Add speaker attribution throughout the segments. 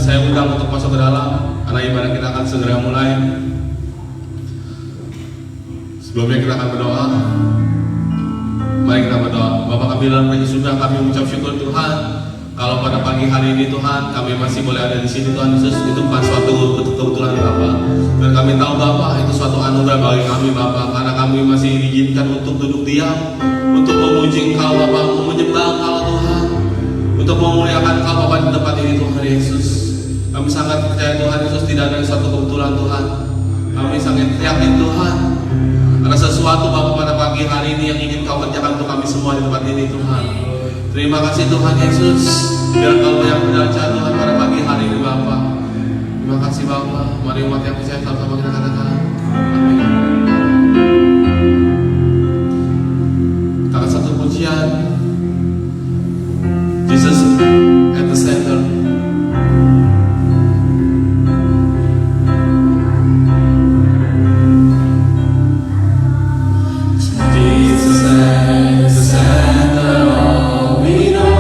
Speaker 1: saya undang untuk masuk ke dalam, karena ibadah kita akan segera mulai. Sebelumnya kita akan berdoa. Mari kita berdoa. Bapa kami dalam Tuhan Yesus, kami mengucap syukur Tuhan. Kalau pada pagi hari ini Tuhan, kami masih boleh ada di sini Tuhan Yesus, itu bukan suatu kebetulan Bapa. Dan kami tahu Bapa, itu suatu anugerah bagi kami Bapa, karena kami masih diizinkan untuk duduk diam, untuk memuji Engkau Bapa, menyembah Engkau Tuhan, untuk memuliakan Engkau Bapa di tempat ini Tuhan Yesus. Kami sangat percaya Tuhan Yesus, tidak ada suatu kebetulan Tuhan. Kami sangat yakin Tuhan, ada sesuatu Bapa pada pagi hari ini yang ingin Kau kerjakan untuk kami semua di tempat ini Tuhan. Terima kasih Tuhan Yesus, biar Kau yang belajar Tuhan pada pagi hari ini Bapa. Terima kasih Bapa. Mari umat yang percaya sama-sama kita katakan amin. Kita akan satu pujian, Jesus at the center. Jesus at the center, all we know.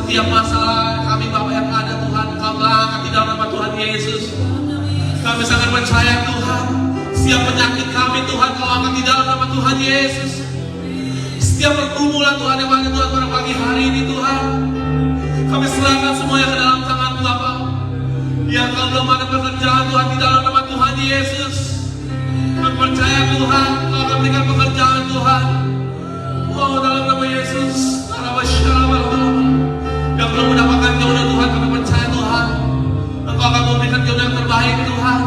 Speaker 1: Setiap masalah kami Bapak yang ada Tuhan, Engkau angkat di dalam nama Tuhan Yesus. Kami sangat percaya Tuhan, setiap penyakit kami Tuhan Kau angkat di dalam nama Tuhan Yesus. Setiap pergumulan Tuhan yang ada Tuhan pada pagi hari ini Tuhan, kami serahkan semuanya ke dalam tangan Bapak. Yang Kau belum ada pekerjaan Tuhan di dalam nama Tuhan Yesus, kami percaya Tuhan Kau akan berikan pekerjaan Tuhan. Oh dalam nama Yesus, yang belum mendapatkan jodoh Tuhan, kami percaya Tuhan Engkau akan memberikan jodoh yang terbaik Tuhan.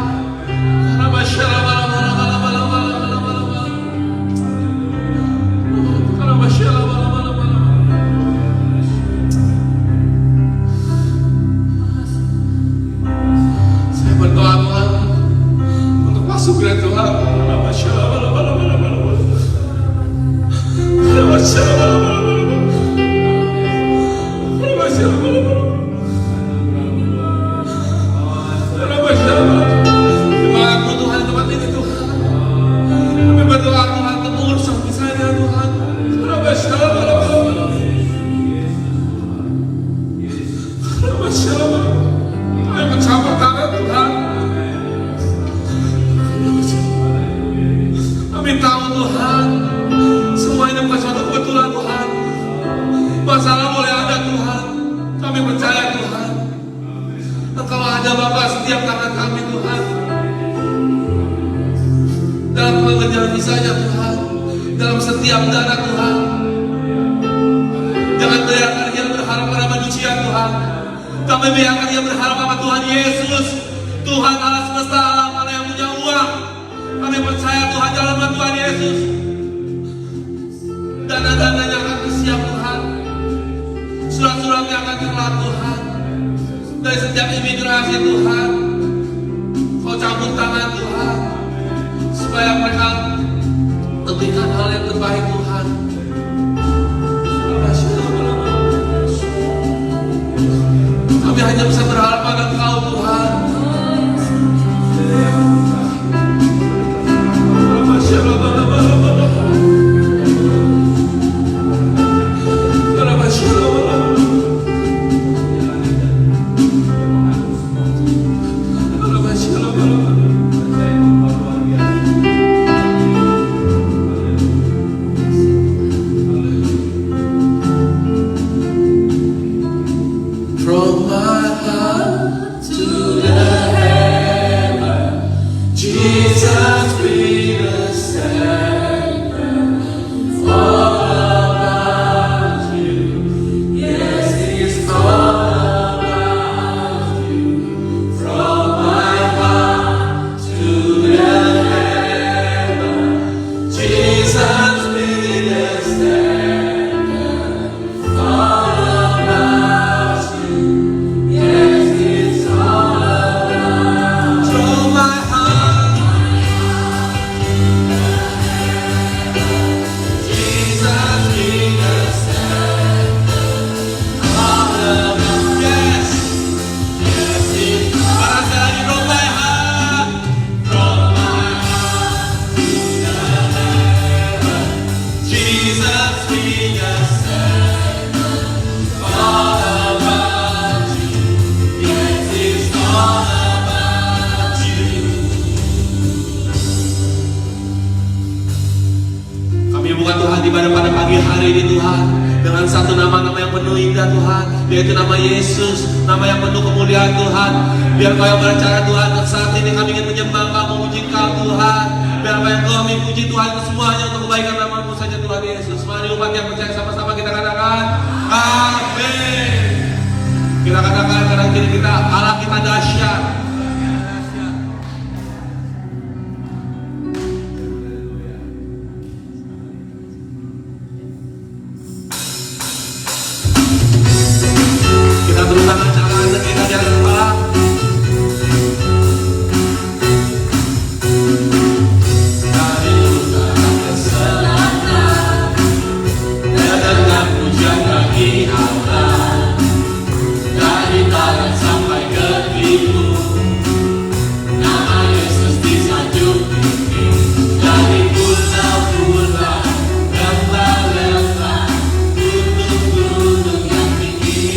Speaker 1: setiap tangan kami Tuhan, dalam pengerjaan visanya Tuhan, dalam setiap dana Tuhan. Jangan biarkan dia berharap pada manusia Tuhan. Kami biarkan dia berharap pada Tuhan Yesus, Tuhan Allah semesta alam, Allah yang punya uang. Kami percaya Tuhan dalam Tuhan Yesus. Dana-dananya akan siap Tuhan, surat-suratnya akan keluar Tuhan. Dari setiap imigrasi Tuhan, Kau campur tangan Tuhan, supaya mereka memberikan hal yang terbaik Tuhan. Kami hanya bisa berharap pada Kau Tuhan. From my heart to the heaven, Jesus be the center. All about you, yes, it's all about you. From my heart to the heaven, Jesus be the center. All about you. Yes, it's all about from my heart. Jesus be the center. All about yes, yes, it's para sekali from my heart, from my heart to the heaven. Jesus be the center. All about you. Yes, it's all about you. Kami buka Tuhan ibadah pada pagi hari ini Tuhan, dengan satu nama-nama yang penuh indah Tuhan, yaitu nama Yesus, nama yang penuh kemuliaan Tuhan. Biar Kau yang berbicara Tuhan, saat ini kami ingin menyembah Kau, memuji Kau Tuhan. Biar apa yang kami puji Tuhan itu semuanya untuk kebaikan nama-Mu saja Tuhan Yesus. Mari umat yang percaya sama-sama kita katakan amin. Kita katakan kanan kiri kita, Allah kita dahsyat. Kita terus angkat tangan kita di atas kepala. Dari utara ke selatan, dengar pujian bagi Allah. Dari barat sampai ke timur, nama Yesus disanjung tinggi. Dari pulau-pulau, lembah-lembah, gunung-gunung yang tinggi.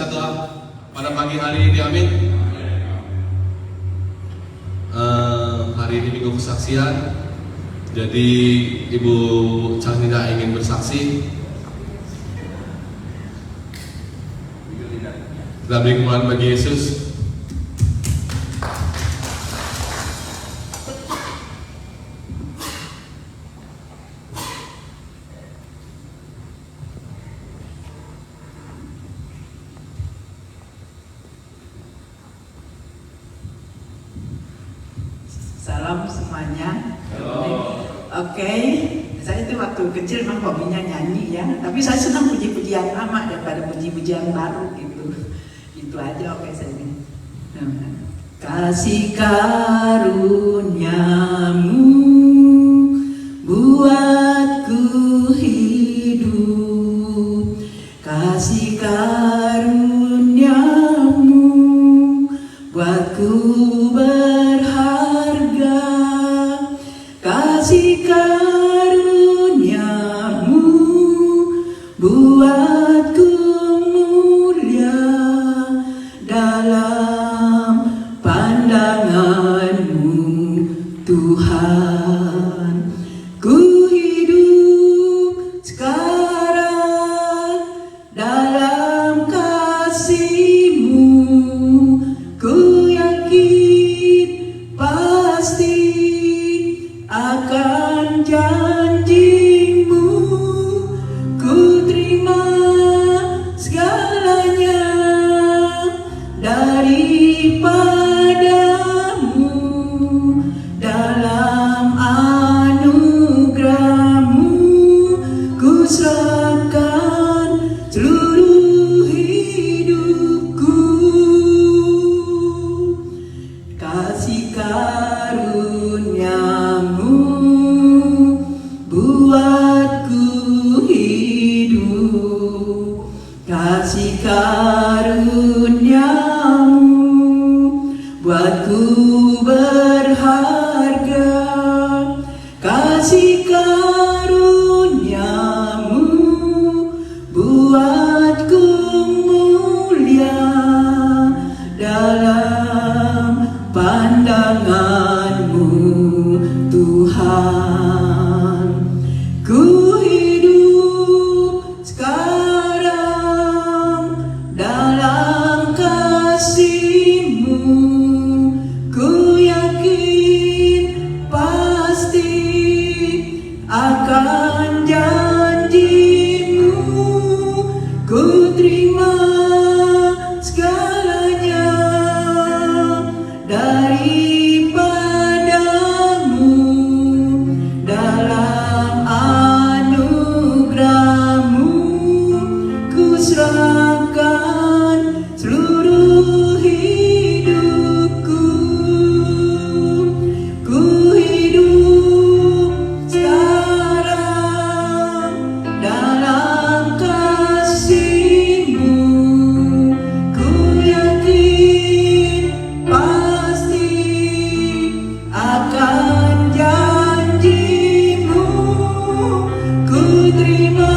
Speaker 1: kasih Tuhan pada pagi hari ini, amin. Hari ini minggu kesaksian, jadi Ibu Canida ingin bersaksi. Kita beri kemuliaan bagi Yesus.
Speaker 2: Salam semuanya. Oke, saya itu waktu kecil memang hobinya nyanyi ya, tapi saya senang puji-pujian lama daripada puji-pujian baru gitu. Itu aja, oke saya ini. Kasih karuniamu buatku hidup, kasih karuniamu buatku berharga, kasih karuniamu buatku mulia dalam pandanganmu Tuhan. Ku hidup sekarang dalam kasih-Mu, ku yakin pasti akan janji-Mu, ku terima segalanya daripadamu, dalam anugerah-Mu ku serahkan seluruh hidupku. Kasih karuniamu buatku hidup, kasih karuniamu buatku berharga, kasih karuniamu buatku mulia dalam pandangan-Mu Tuhan. Ku hidup sekarang dalam kasih-Mu, ku yakin pasti akan janji-Mu, ku terima segalanya daripadamu, dalam anugerah-Mu ku serahkan seluruh hidupku. Ku hidup sekarang dalam kasih-Mu, ku yakin pasti akan janji-Mu, ku terima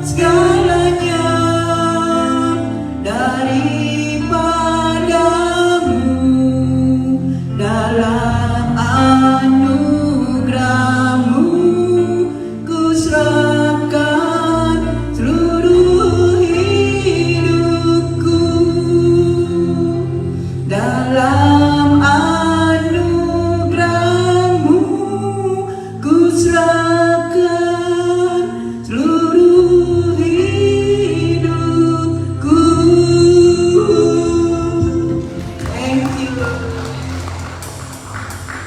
Speaker 2: segalanya daripadamu, dalam anugerah-Mu ku serahkan seluruh hidupku, dalam anugerah-Mu ku serahkan seluruh hidupku. Thank you.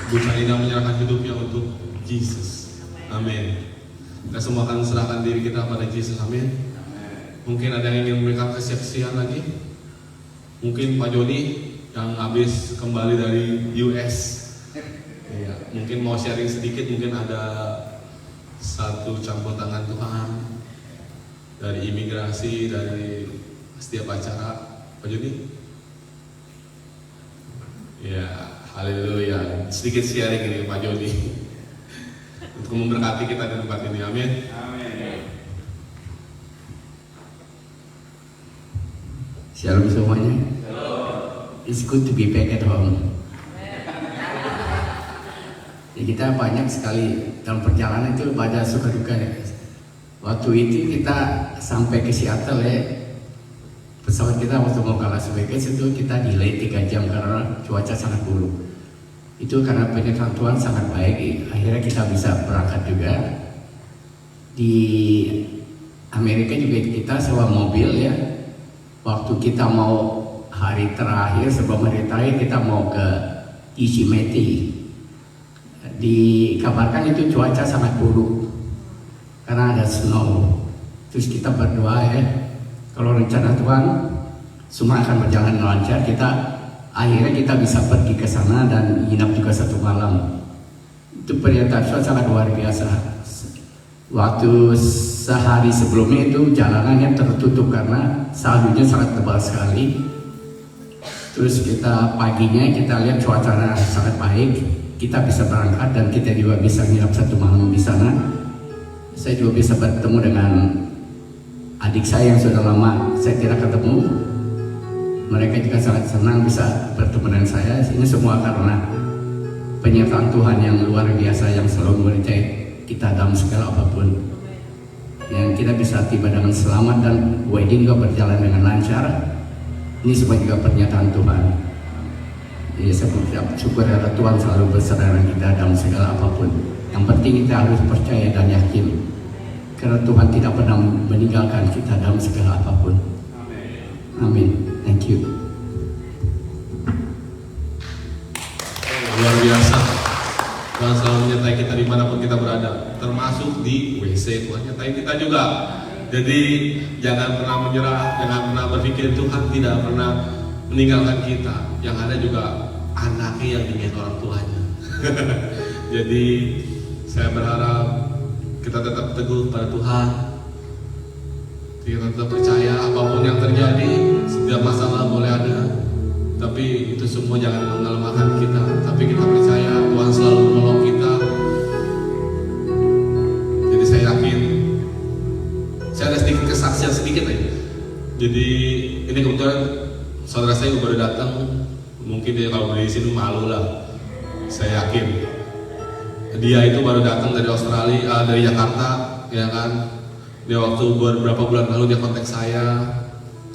Speaker 1: Bu Canida menyerahkan hidupnya untuk Yesus. Amin. Kita semua akan serahkan diri kita pada Yesus. Amin. Mungkin ada yang ingin memberikan kesaksian lagi. Mungkin Pak Joni yang habis kembali dari US. Ya, mungkin mau sharing sedikit. Mungkin ada satu campur tangan Tuhan dari imigrasi, dari setiap acara. Pak Joni. Ya, haleluya. Sedikit sharing ini Pak Joni untuk memberkati kita di tempat ini. Amin.
Speaker 3: Amin. Shalom semuanya. It's good to be back at home. Ya, kita banyak sekali dalam perjalanan itu banyak suka duka ya. Waktu itu kita sampai ke Seattle ya, pesawat kita waktu mau ke Las Vegas itu kita delay 3 jam karena cuaca sangat buruk. Itu karena penyertaan Tuhan sangat baik, akhirnya kita bisa berangkat juga. Di Amerika juga kita sewa mobil ya. Waktu kita mau hari terakhir sebelum hari terakhir kita mau ke Yosemite, dikabarkan itu cuaca sangat buruk karena ada snow. Terus kita berdoa ya, kalau rencana Tuhan semua akan berjalan lancar. Akhirnya kita bisa pergi ke sana dan nginap juga 1 malam. Itu pernyataan Tuhan sangat luar biasa. Waktu sehari sebelumnya itu jalanannya tertutup karena saljunya sangat tebal sekali. Terus paginya kita lihat cuacanya sangat baik, kita bisa berangkat dan kita juga bisa nginap 1 malam di sana. Saya juga bisa bertemu dengan adik saya yang sudah lama saya tidak ketemu. Mereka juga sangat senang bisa bertemu dengan saya. Ini semua karena penyertaan Tuhan yang luar biasa yang selalu menyertai kita dalam segala apapun. Yang kita bisa tiba dengan selamat dan wedding juga berjalan dengan lancar. Ini semua juga pernyataan Tuhan. Jadi saya mengucap syukur kepada Tuhan selalu bersama dengan kita dalam segala apapun. Yang penting kita harus percaya dan yakin, karena Tuhan tidak pernah meninggalkan kita dalam segala apapun. Amin. Thank you.
Speaker 1: Luar biasa. Tuhan selalu menyertai kita dimanapun kita berada, termasuk di WC. Tuhan nyertai kita juga. Jadi jangan pernah menyerah, jangan pernah berpikir Tuhan tidak pernah meninggalkan kita. Yang ada juga anaknya yang diingat orang tuanya. Jadi saya berharap kita tetap teguh pada Tuhan. Kita tetap percaya apapun yang terjadi, setiap masalah boleh ada, tapi itu semua jangan mengalahkan kita. Tapi kita percaya Tuhan selalu menolong kita. Jadi saya yakin, saya ada sedikit kesaksian sedikit aja. Jadi ini kebetulan saudara saya baru datang, mungkin dia kalau dari sini malu lah. Saya yakin dia itu baru datang dari Australia, dari Jakarta, ya kan. Dia waktu beberapa bulan lalu dia kontak saya,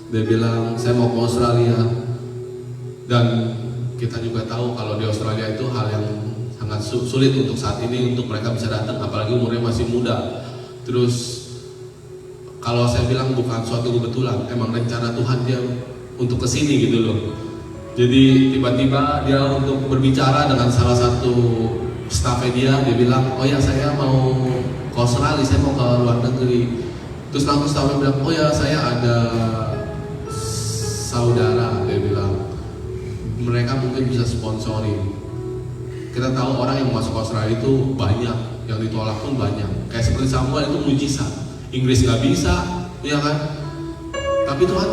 Speaker 1: dia bilang saya mau ke Australia. Dan kita juga tahu kalau di Australia itu hal yang sangat sulit untuk saat ini untuk mereka bisa datang, apalagi umurnya masih muda. Terus kalau saya bilang bukan suatu kebetulan, emang rencana Tuhan dia untuk kesini gitu loh. Jadi tiba-tiba dia untuk berbicara dengan salah satu staffnya dia bilang, oh ya saya mau ke Australia, saya mau ke luar negeri. Terus langsung staffnya bilang, oh ya saya ada saudara, dia bilang mereka mungkin bisa sponsorin. Kita tahu orang yang masuk Australia itu banyak, yang ditolak pun banyak. Kayak seperti Samuel itu mujizat, Inggris nggak bisa, ya kan? Tapi Tuhan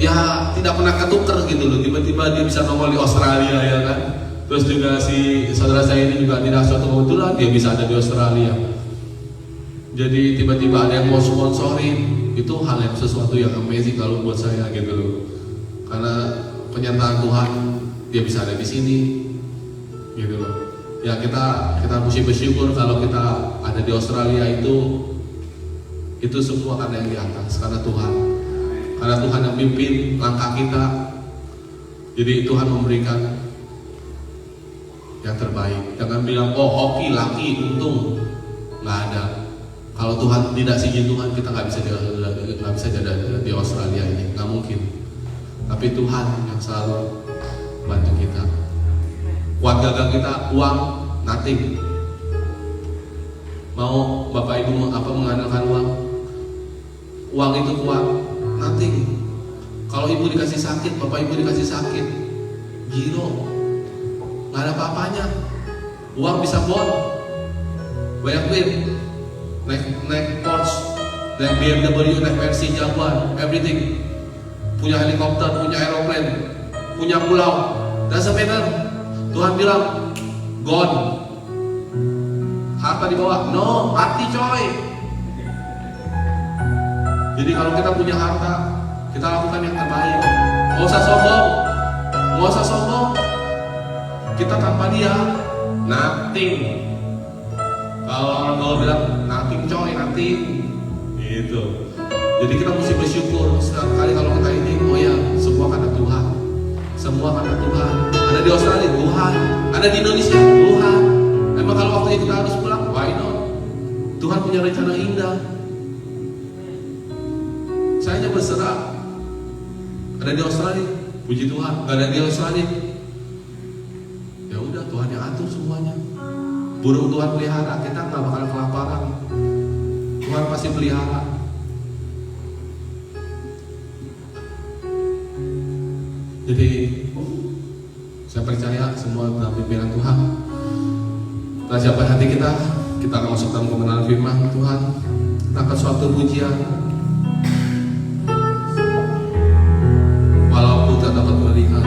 Speaker 1: ya tidak pernah ketuker gitu loh. Tiba-tiba dia bisa nongol di Australia, ya kan? Terus juga si saudara saya ini juga tidak suatu kebetulan dia bisa ada di Australia. Jadi tiba-tiba ada yang mau sponsorin, itu hal yang sesuatu yang amazing kalau buat saya gitu loh. Karena penyertaan Tuhan dia bisa ada di sini, gitu loh. Ya kita mesti bersyukur kalau kita ada di Australia itu semua karena yang di atas, karena Tuhan. Karena Tuhan yang pimpin langkah kita. Jadi Tuhan memberikan yang terbaik. Jangan bilang oh hoki, laki, untung, nggak ada. Kalau Tuhan tidak izin Tuhan kita nggak bisa jadi di Australia ini, nggak mungkin. Tapi Tuhan yang selalu bantu kita. Kuat gagal kita uang, nothing. Mau bapak ibu mengandalkan uang? Uang itu kuat, nothing. Kalau ibu dikasih sakit, bapak ibu dikasih sakit, giro, nggak ada apa-apanya. Uang bisa bond, banyak duit. Naik Porsche, naik BMW, naik Mercy, Jaguar, everything. Punya helikopter, punya aeroplane, punya pulau, doesn't matter. Tuhan bilang, gone. Harta dibawa, no, mati coy. Jadi kalau kita punya harta, kita lakukan yang terbaik. Gak usah sombong. Kita tanpa dia nothing. Kalau orang gaul bilang nothing coy, nothing. Gitu. Jadi kita mesti bersyukur sekali kalau kita ini, oh ya, semua karena Tuhan. Semua karena Tuhan. Ada di Australia, Tuhan. Ada di Indonesia, Tuhan. Emang kalau waktunya kita harus pulang, why not? Tuhan punya rencana indah. Saya hanya berserah. Ada di Australia, puji Tuhan. Gak ada di Australia, ya udah, Tuhan yang atur semuanya. Burung Tuhan pelihara, kita nggak bakal kelaparan. Tuhan pasti pelihara. Jadi saya percaya semua dalam pimpinan Tuhan. Kita siapkan hati kita akan masuk dalam kebenaran firman Tuhan. Kita akan suatu pujian. Walaupun tak dapat melihat.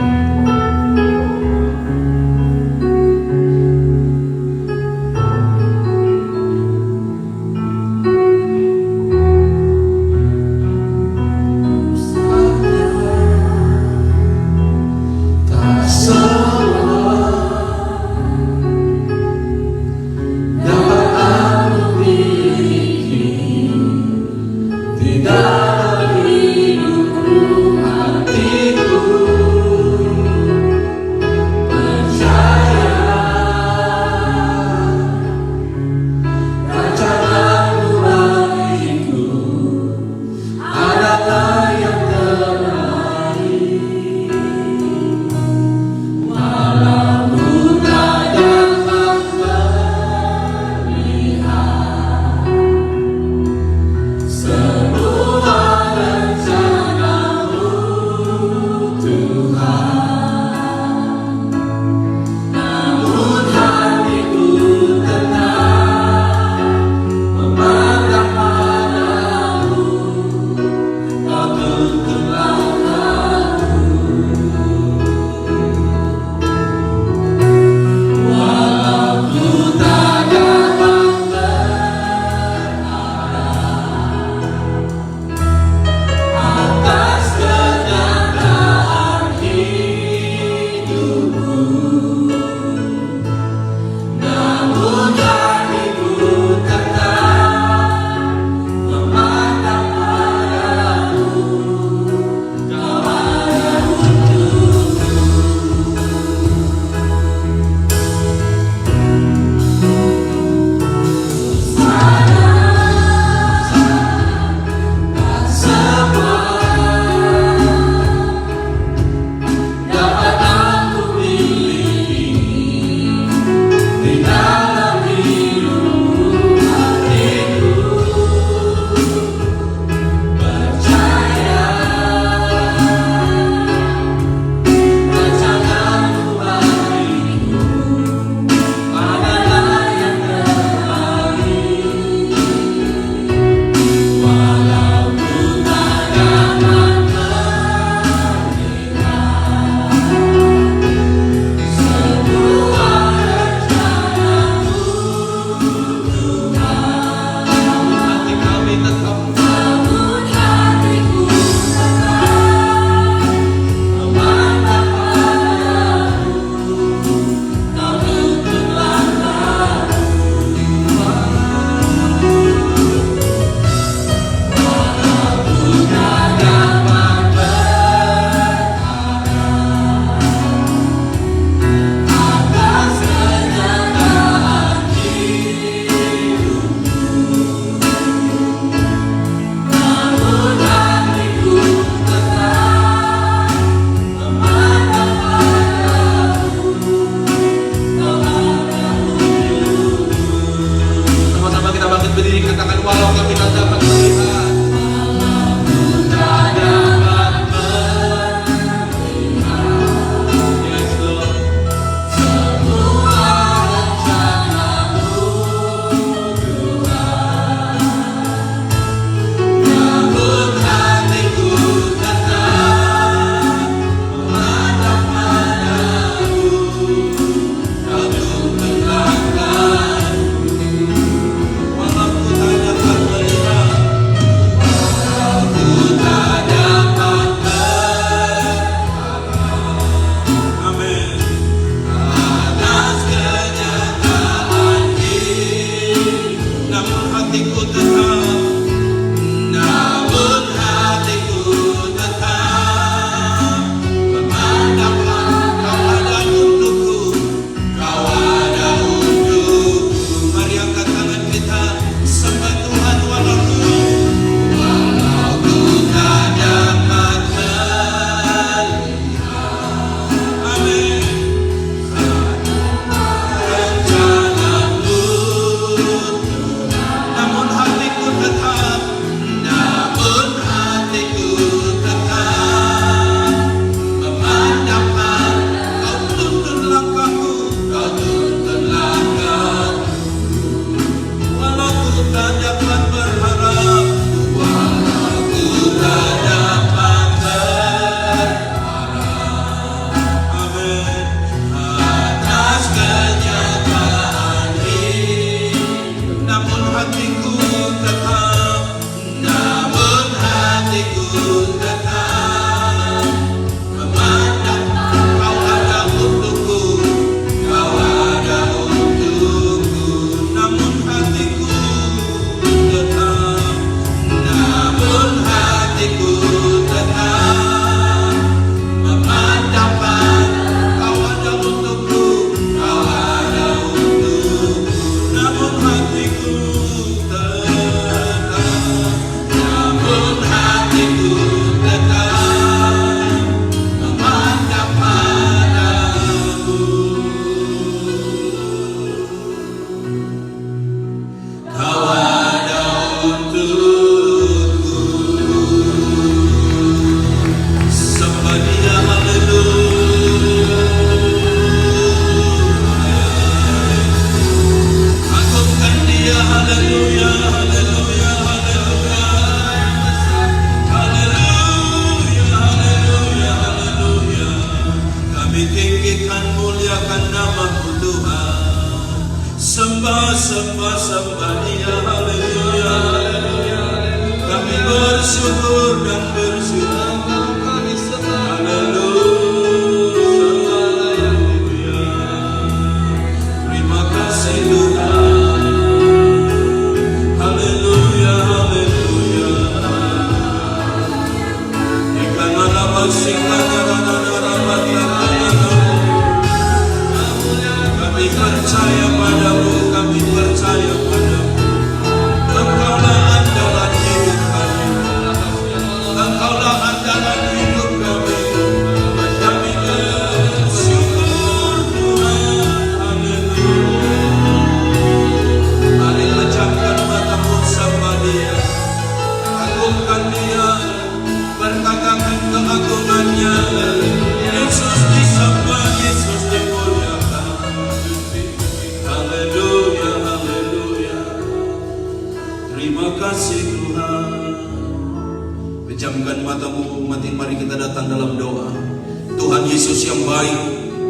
Speaker 4: Tuhan Yesus yang baik,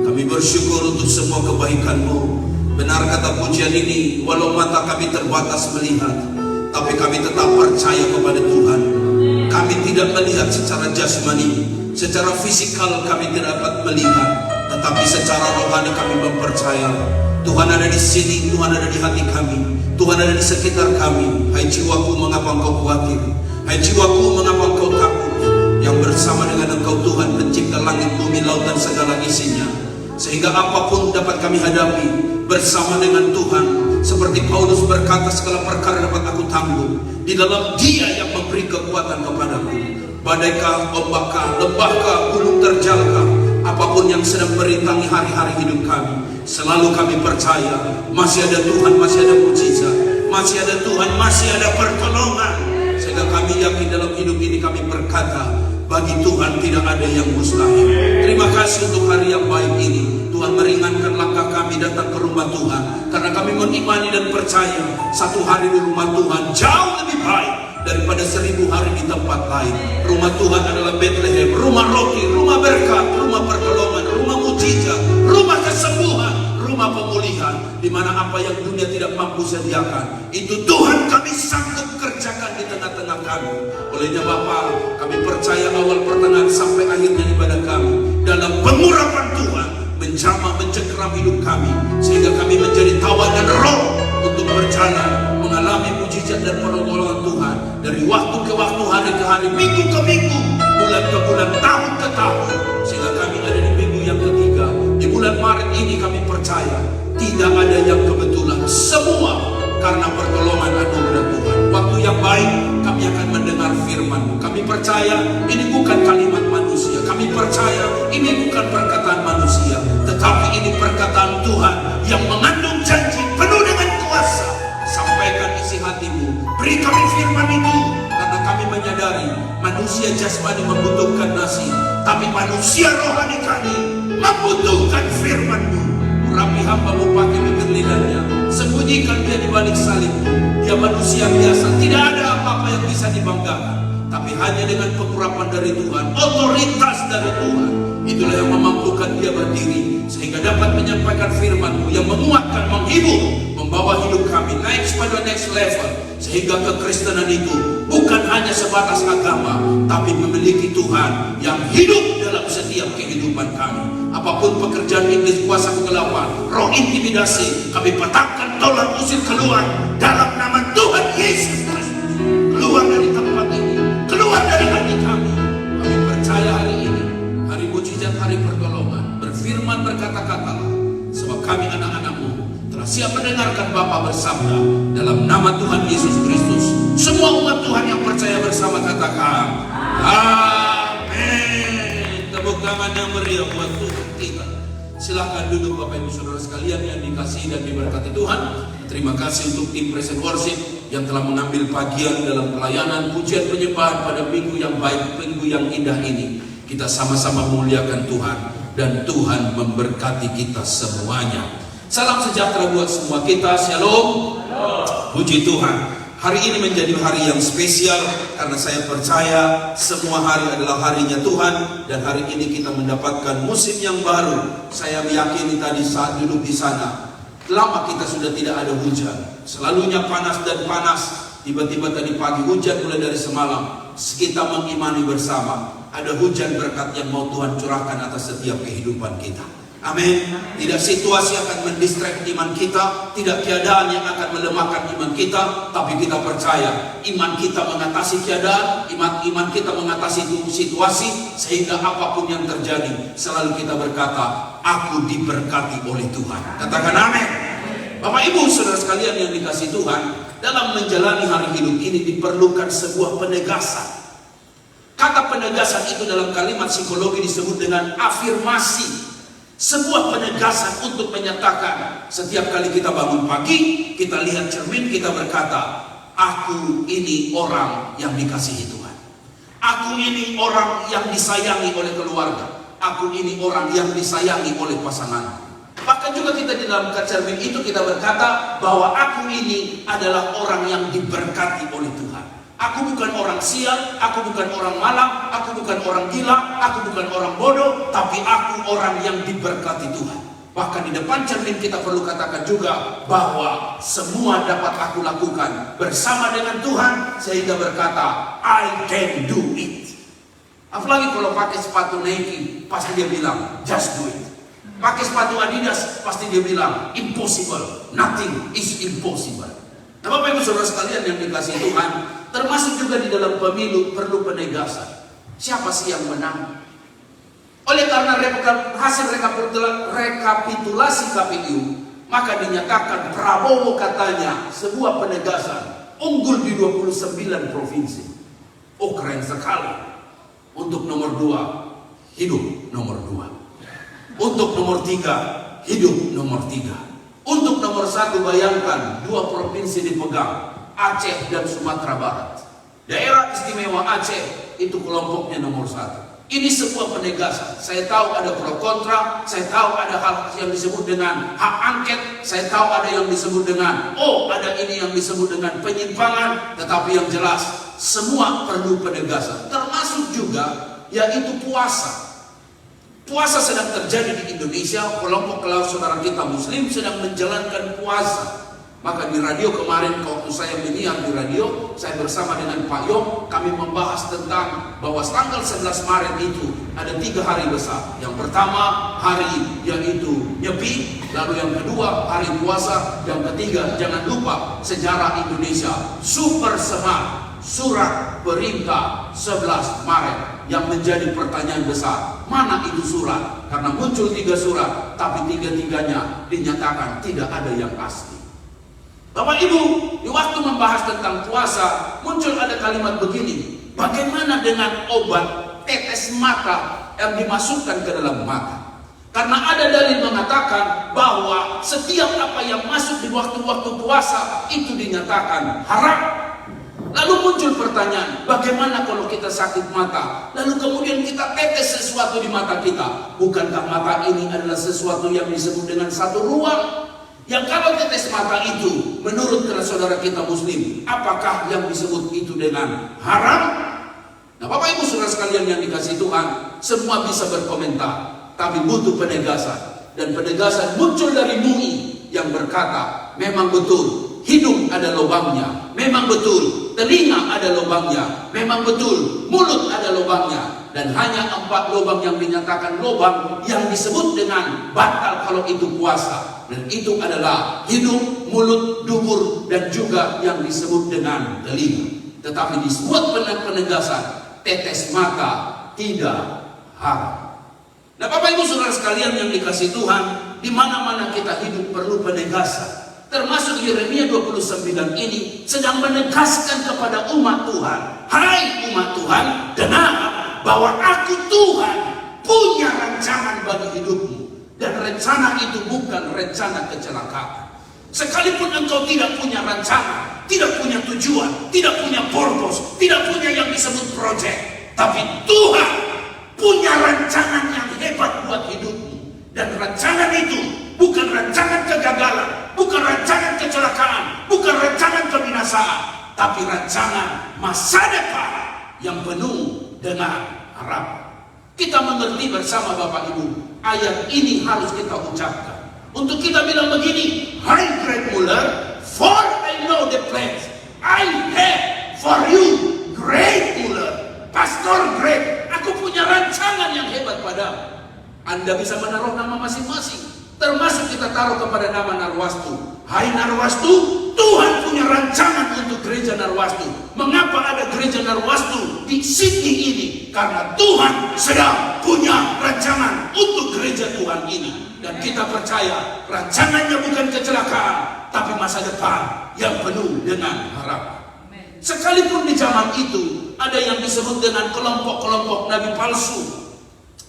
Speaker 4: kami bersyukur untuk semua kebaikan-Mu. Benar kata pujian ini, walau mata kami terbatas melihat, tapi kami tetap percaya kepada Tuhan. Kami tidak melihat secara jasmani, secara fisikal kami tidak dapat melihat, tetapi secara rohani kami mempercaya Tuhan ada di sini, Tuhan ada di hati kami, Tuhan ada di sekitar kami. Hai jiwaku, mengapa engkau khawatir? Hai jiwaku, mengapa engkau takut? Yang bersama dengan Engkau Tuhan pencipta langit, bumi, laut dan segala isinya, sehingga apapun dapat kami hadapi bersama dengan Tuhan. Seperti Paulus berkata, segala perkara dapat aku tanggung di dalam Dia yang memberi kekuatan kepadaku. Badaikah, ombakkah, lembahkah, gunung terjalkah, apapun yang sedang merintangi hari-hari hidup kami, selalu kami percaya masih ada Tuhan, masih ada mujizat, masih ada Tuhan, masih ada pertolongan. Sehingga kami yakin dalam hidup ini kami berkata, bagi Tuhan tidak ada yang mustahil. Terima kasih untuk hari yang baik ini. Tuhan meringankan langkah kami datang ke rumah Tuhan, karena kami mengimani dan percaya satu hari di rumah Tuhan jauh lebih baik daripada 1000 hari di tempat lain. Rumah Tuhan adalah Bethlehem, rumah roti, rumah berkat, rumah pertolongan, rumah mujizat, rumah kesembuhan, rumah pemulihan, di mana apa yang dunia tidak mampu sediakan, itu Tuhan kami sanggup kerjakan di tengah-tengah kami. Olehnya Bapa, kami percaya awal pertengahan sampai akhirnya ibadah kami dalam pengurapan Tuhan menjamah mencengkeram hidup kami, sehingga kami menjadi tawanan roh untuk berjalan mengalami mujizat dan pertolongan Tuhan dari waktu ke waktu, hari ke hari, minggu ke minggu, bulan ke bulan, tahun ke tahun, sehingga kami ada di minggu yang ketiga. Di bulan Maret ini kami percaya tidak ada yang kebetulan, semua karena pertolongan anugerah Tuhan. Waktu yang baik kami akan mendengar firman-Mu. Kami percaya ini bukan kalimat manusia, kami percaya ini bukan perkataan manusia, tetapi ini perkataan Tuhan yang mengandung janji penuh dengan kuasa. Sampaikan isi hati-Mu, beri kami firman itu, karena kami menyadari manusia jasmani membutuhkan nasi, tapi manusia rohani kami membutuhkan firman-Mu. Urapi hamba-Mu pakai bibir lidahnya, sembunyikan dia di balik salib. Dia manusia biasa, tidak ada apa-apa yang bisa dibanggakan, tapi hanya dengan pengurapan dari Tuhan, otoritas dari Tuhan, itulah yang memampukan dia berdiri, sehingga dapat menyampaikan firman-Mu yang menguatkan, menghibur, membawa hidup kami naik pada next level, sehingga kekristenan itu bukan hanya sebatas agama, tapi memiliki Tuhan yang hidup dalam setiap kehidupan kami. Apapun pekerjaan iblis, kuasa kegelapan, roh intimidasi, kami patahkan, tolak, usir keluar dalam nama Tuhan Yesus Kristus. Keluar dari tempat ini, keluar dari hati kami. Kami percaya hari ini hari mujizat, hari pertolongan. Berfirman, berkata-katalah, sebab kami anak-anak-Mu telah siap mendengarkan Bapa bersabda. Dalam nama Tuhan Yesus Kristus, semua umat Tuhan yang percaya bersama katakan amin. Tepuk tangan yang meriah buat Tuhan kita. Silahkan duduk Bapak Ibu Saudara sekalian yang dikasihi dan diberkati Tuhan. Terima kasih untuk tim Present Worship yang telah mengambil bagian dalam pelayanan pujian penyembahan pada minggu yang baik, minggu yang indah ini. Kita sama-sama memuliakan Tuhan, dan Tuhan memberkati kita semuanya. Salam sejahtera buat semua kita. Shalom. Puji Tuhan. Hari ini menjadi hari yang spesial karena saya percaya semua hari adalah harinya Tuhan, dan hari ini kita mendapatkan musim yang baru. Saya meyakini tadi saat duduk di sana, lama kita sudah tidak ada hujan. Selalunya panas dan panas. Tiba-tiba tadi pagi hujan mulai dari semalam. Kita mengimani bersama ada hujan berkat yang mau Tuhan curahkan atas setiap kehidupan kita. Amin. Tidak situasi akan mendistract iman kita, tidak keadaan yang akan melemahkan iman kita, tapi kita percaya iman kita mengatasi keadaan, iman kita mengatasi situasi, sehingga apapun yang terjadi selalu kita berkata, aku diberkati oleh Tuhan. Katakan amin. Bapak Ibu Saudara sekalian yang dikasihi Tuhan, dalam menjalani hari hidup ini diperlukan sebuah penegasan. Kata penegasan itu dalam kalimat psikologi disebut dengan afirmasi. Sebuah penegasan untuk menyatakan setiap kali kita bangun pagi, kita lihat cermin, kita berkata, aku ini orang yang dikasihi Tuhan. Aku ini orang yang disayangi oleh keluarga. Aku ini orang yang disayangi oleh pasangan. Bahkan juga kita di dalam cermin itu kita berkata bahwa aku ini adalah orang yang diberkati oleh Tuhan. Aku bukan orang sial, aku bukan orang malang, aku bukan orang gila, aku bukan orang bodoh, tapi aku orang yang diberkati Tuhan. Bahkan di depan cermin kita perlu katakan juga bahwa semua dapat aku lakukan bersama dengan Tuhan, sehingga berkata, I can do it. Apalagi kalau pakai sepatu Nike, pasti dia bilang, just do it. Pakai sepatu Adidas, pasti dia bilang, impossible, nothing is impossible. Nah, Bapak Ibu Saudara sekalian yang dikasihi Tuhan, termasuk juga di dalam pemilu perlu penegasan. Siapa sih yang menang? Oleh karena hasil rekapitulasi KPU, maka dinyatakan Prabowo katanya sebuah penegasan unggul di 29 provinsi. Oh, keren sekali. Untuk nomor 2, hidup nomor 2. Untuk nomor 3, hidup nomor 3. Untuk nomor 1, bayangkan 2 provinsi dipegang, Aceh dan Sumatera Barat. Daerah istimewa Aceh itu kelompoknya nomor 1. Ini sebuah penegasan. Saya tahu ada pro kontra, saya tahu ada hal yang disebut dengan hak angket, saya tahu ada yang disebut dengan ada ini yang disebut dengan penyimpangan, tetapi yang jelas semua perlu penegasan. Termasuk juga yaitu puasa. Puasa sedang terjadi di Indonesia, kelompok saudara kita Muslim sedang menjalankan puasa. Maka di radio kemarin, waktu saya menyiar di radio, saya bersama dengan Pak Yong, kami membahas tentang bahwa tanggal 11 Maret itu ada 3 hari besar. Yang pertama hari yaitu Nyepi, lalu yang kedua hari puasa, yang ketiga jangan lupa sejarah Indonesia, Super Semar, surat perintah 11 Maret. Yang menjadi pertanyaan besar, mana itu surat? Karena muncul 3 surat, tapi 3-tiganya dinyatakan tidak ada yang asli. Bapak Ibu, di waktu membahas tentang puasa, muncul ada kalimat begini, bagaimana dengan obat tetes mata yang dimasukkan ke dalam mata? Karena ada dalil mengatakan bahwa setiap apa yang masuk di waktu-waktu puasa itu dinyatakan haram. Lalu muncul pertanyaan, bagaimana kalau kita sakit mata, lalu kemudian kita tetes sesuatu di mata kita? Bukankah mata ini adalah sesuatu yang disebut dengan satu ruang? Yang kalau tetes mata itu, menurut saudara kita Muslim, apakah yang disebut itu dengan haram? Nah, Bapak Ibu Saudara sekalian yang dikasihi Tuhan, semua bisa berkomentar, tapi butuh penegasan. Dan penegasan muncul dari MUI yang berkata, memang betul hidung ada lubangnya, memang betul telinga ada lubangnya, memang betul mulut ada lubangnya, dan hanya 4 lubang yang dinyatakan lubang yang disebut dengan batal kalau itu puasa, dan itu adalah hidung, mulut, dubur, dan juga yang disebut dengan telinga. Tetapi disebut penegasan tetes mata tidak haram. Nah, Bapak Ibu Saudara sekalian yang dikasihi Tuhan, di mana-mana kita hidup perlu penegasan. Termasuk Yeremia 29 ini sedang menegaskan kepada umat Tuhan, hai umat Tuhan, dengar bahwa aku Tuhan punya rancangan bagi hidupmu, dan rencana itu bukan rencana kecelakaan. Sekalipun engkau tidak punya rancangan, tidak punya tujuan, tidak punya purpose, tidak punya yang disebut project, tapi Tuhan punya rancangan yang hebat buat hidupmu, dan rancangan itu bukan rancangan kegagalan, bukan rancangan kecelakaan, bukan rancangan kebinasaan, tapi rancangan masa depan yang penuh dengan harapan. Kita mengerti bersama Bapak Ibu, ayat ini harus kita ucapkan. Untuk kita bilang begini, hai Greg Muller, for I know the plans I have for you, Greg Muller, Pastor Greg, aku punya rancangan yang hebat padamu. Anda bisa menaruh nama masing-masing. Termasuk kita taruh kepada nama Narwastu. Hai Narwastu, Tuhan punya rancangan untuk gereja Narwastu. Mengapa ada gereja Narwastu di Sydney ini? Karena Tuhan sedang punya rancangan untuk gereja Tuhan ini. Dan kita percaya rancangannya bukan kecelakaan, tapi masa depan yang penuh dengan harapan. Sekalipun di zaman itu ada yang disebut dengan kelompok-kelompok nabi palsu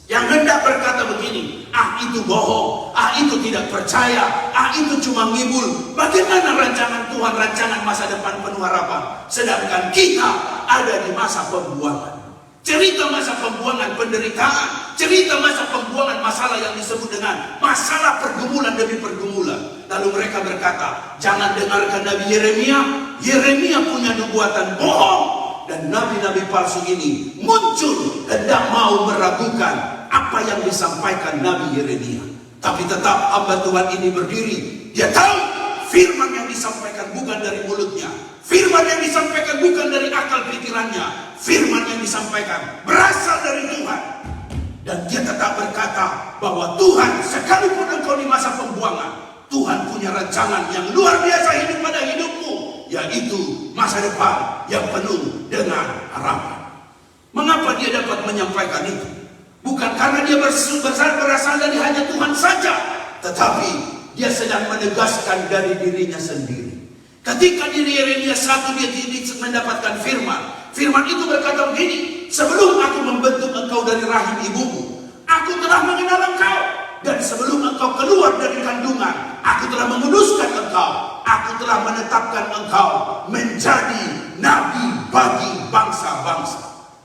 Speaker 4: yang hendak berkata begini, itu bohong, itu tidak percaya, itu cuma ngibul. Bagaimana rancangan Tuhan, rancangan masa depan penuh harapan, sedangkan kita ada di masa pembuangan. Cerita masa pembuangan penderitaan, cerita masa pembuangan masalah yang disebut dengan masalah pergumulan demi pergumulan. Lalu mereka berkata, jangan dengarkan Nabi Yeremia, Yeremia punya nubuatan bohong. dan nabi-nabi palsu ini muncul hendak mau meragukan apa yang disampaikan Nabi Yeremia. Tapi tetap hamba Tuhan ini berdiri. Dia tahu firman yang disampaikan bukan dari mulutnya, firman yang disampaikan bukan dari akal pikirannya, firman yang disampaikan berasal dari Tuhan. Dan dia tetap berkata bahwa Tuhan, sekalipun engkau di masa pembuangan, Tuhan punya rancangan yang luar biasa hidup pada hidupmu, yaitu masa depan yang penuh dengan harapan. Mengapa dia dapat menyampaikan itu? Bukan karena dia berasal dari hanya Tuhan saja, tetapi dia sedang menegaskan dari dirinya sendiri. Ketika di Yeremia 1 dia mendapatkan firman itu berkata begini, sebelum aku membentuk engkau dari rahim ibumu, aku telah mengenal engkau. Dan sebelum engkau keluar dari kandungan, aku telah menguduskan engkau. Aku telah menetapkan engkau menjadi nabi bagi bangsa-bangsa.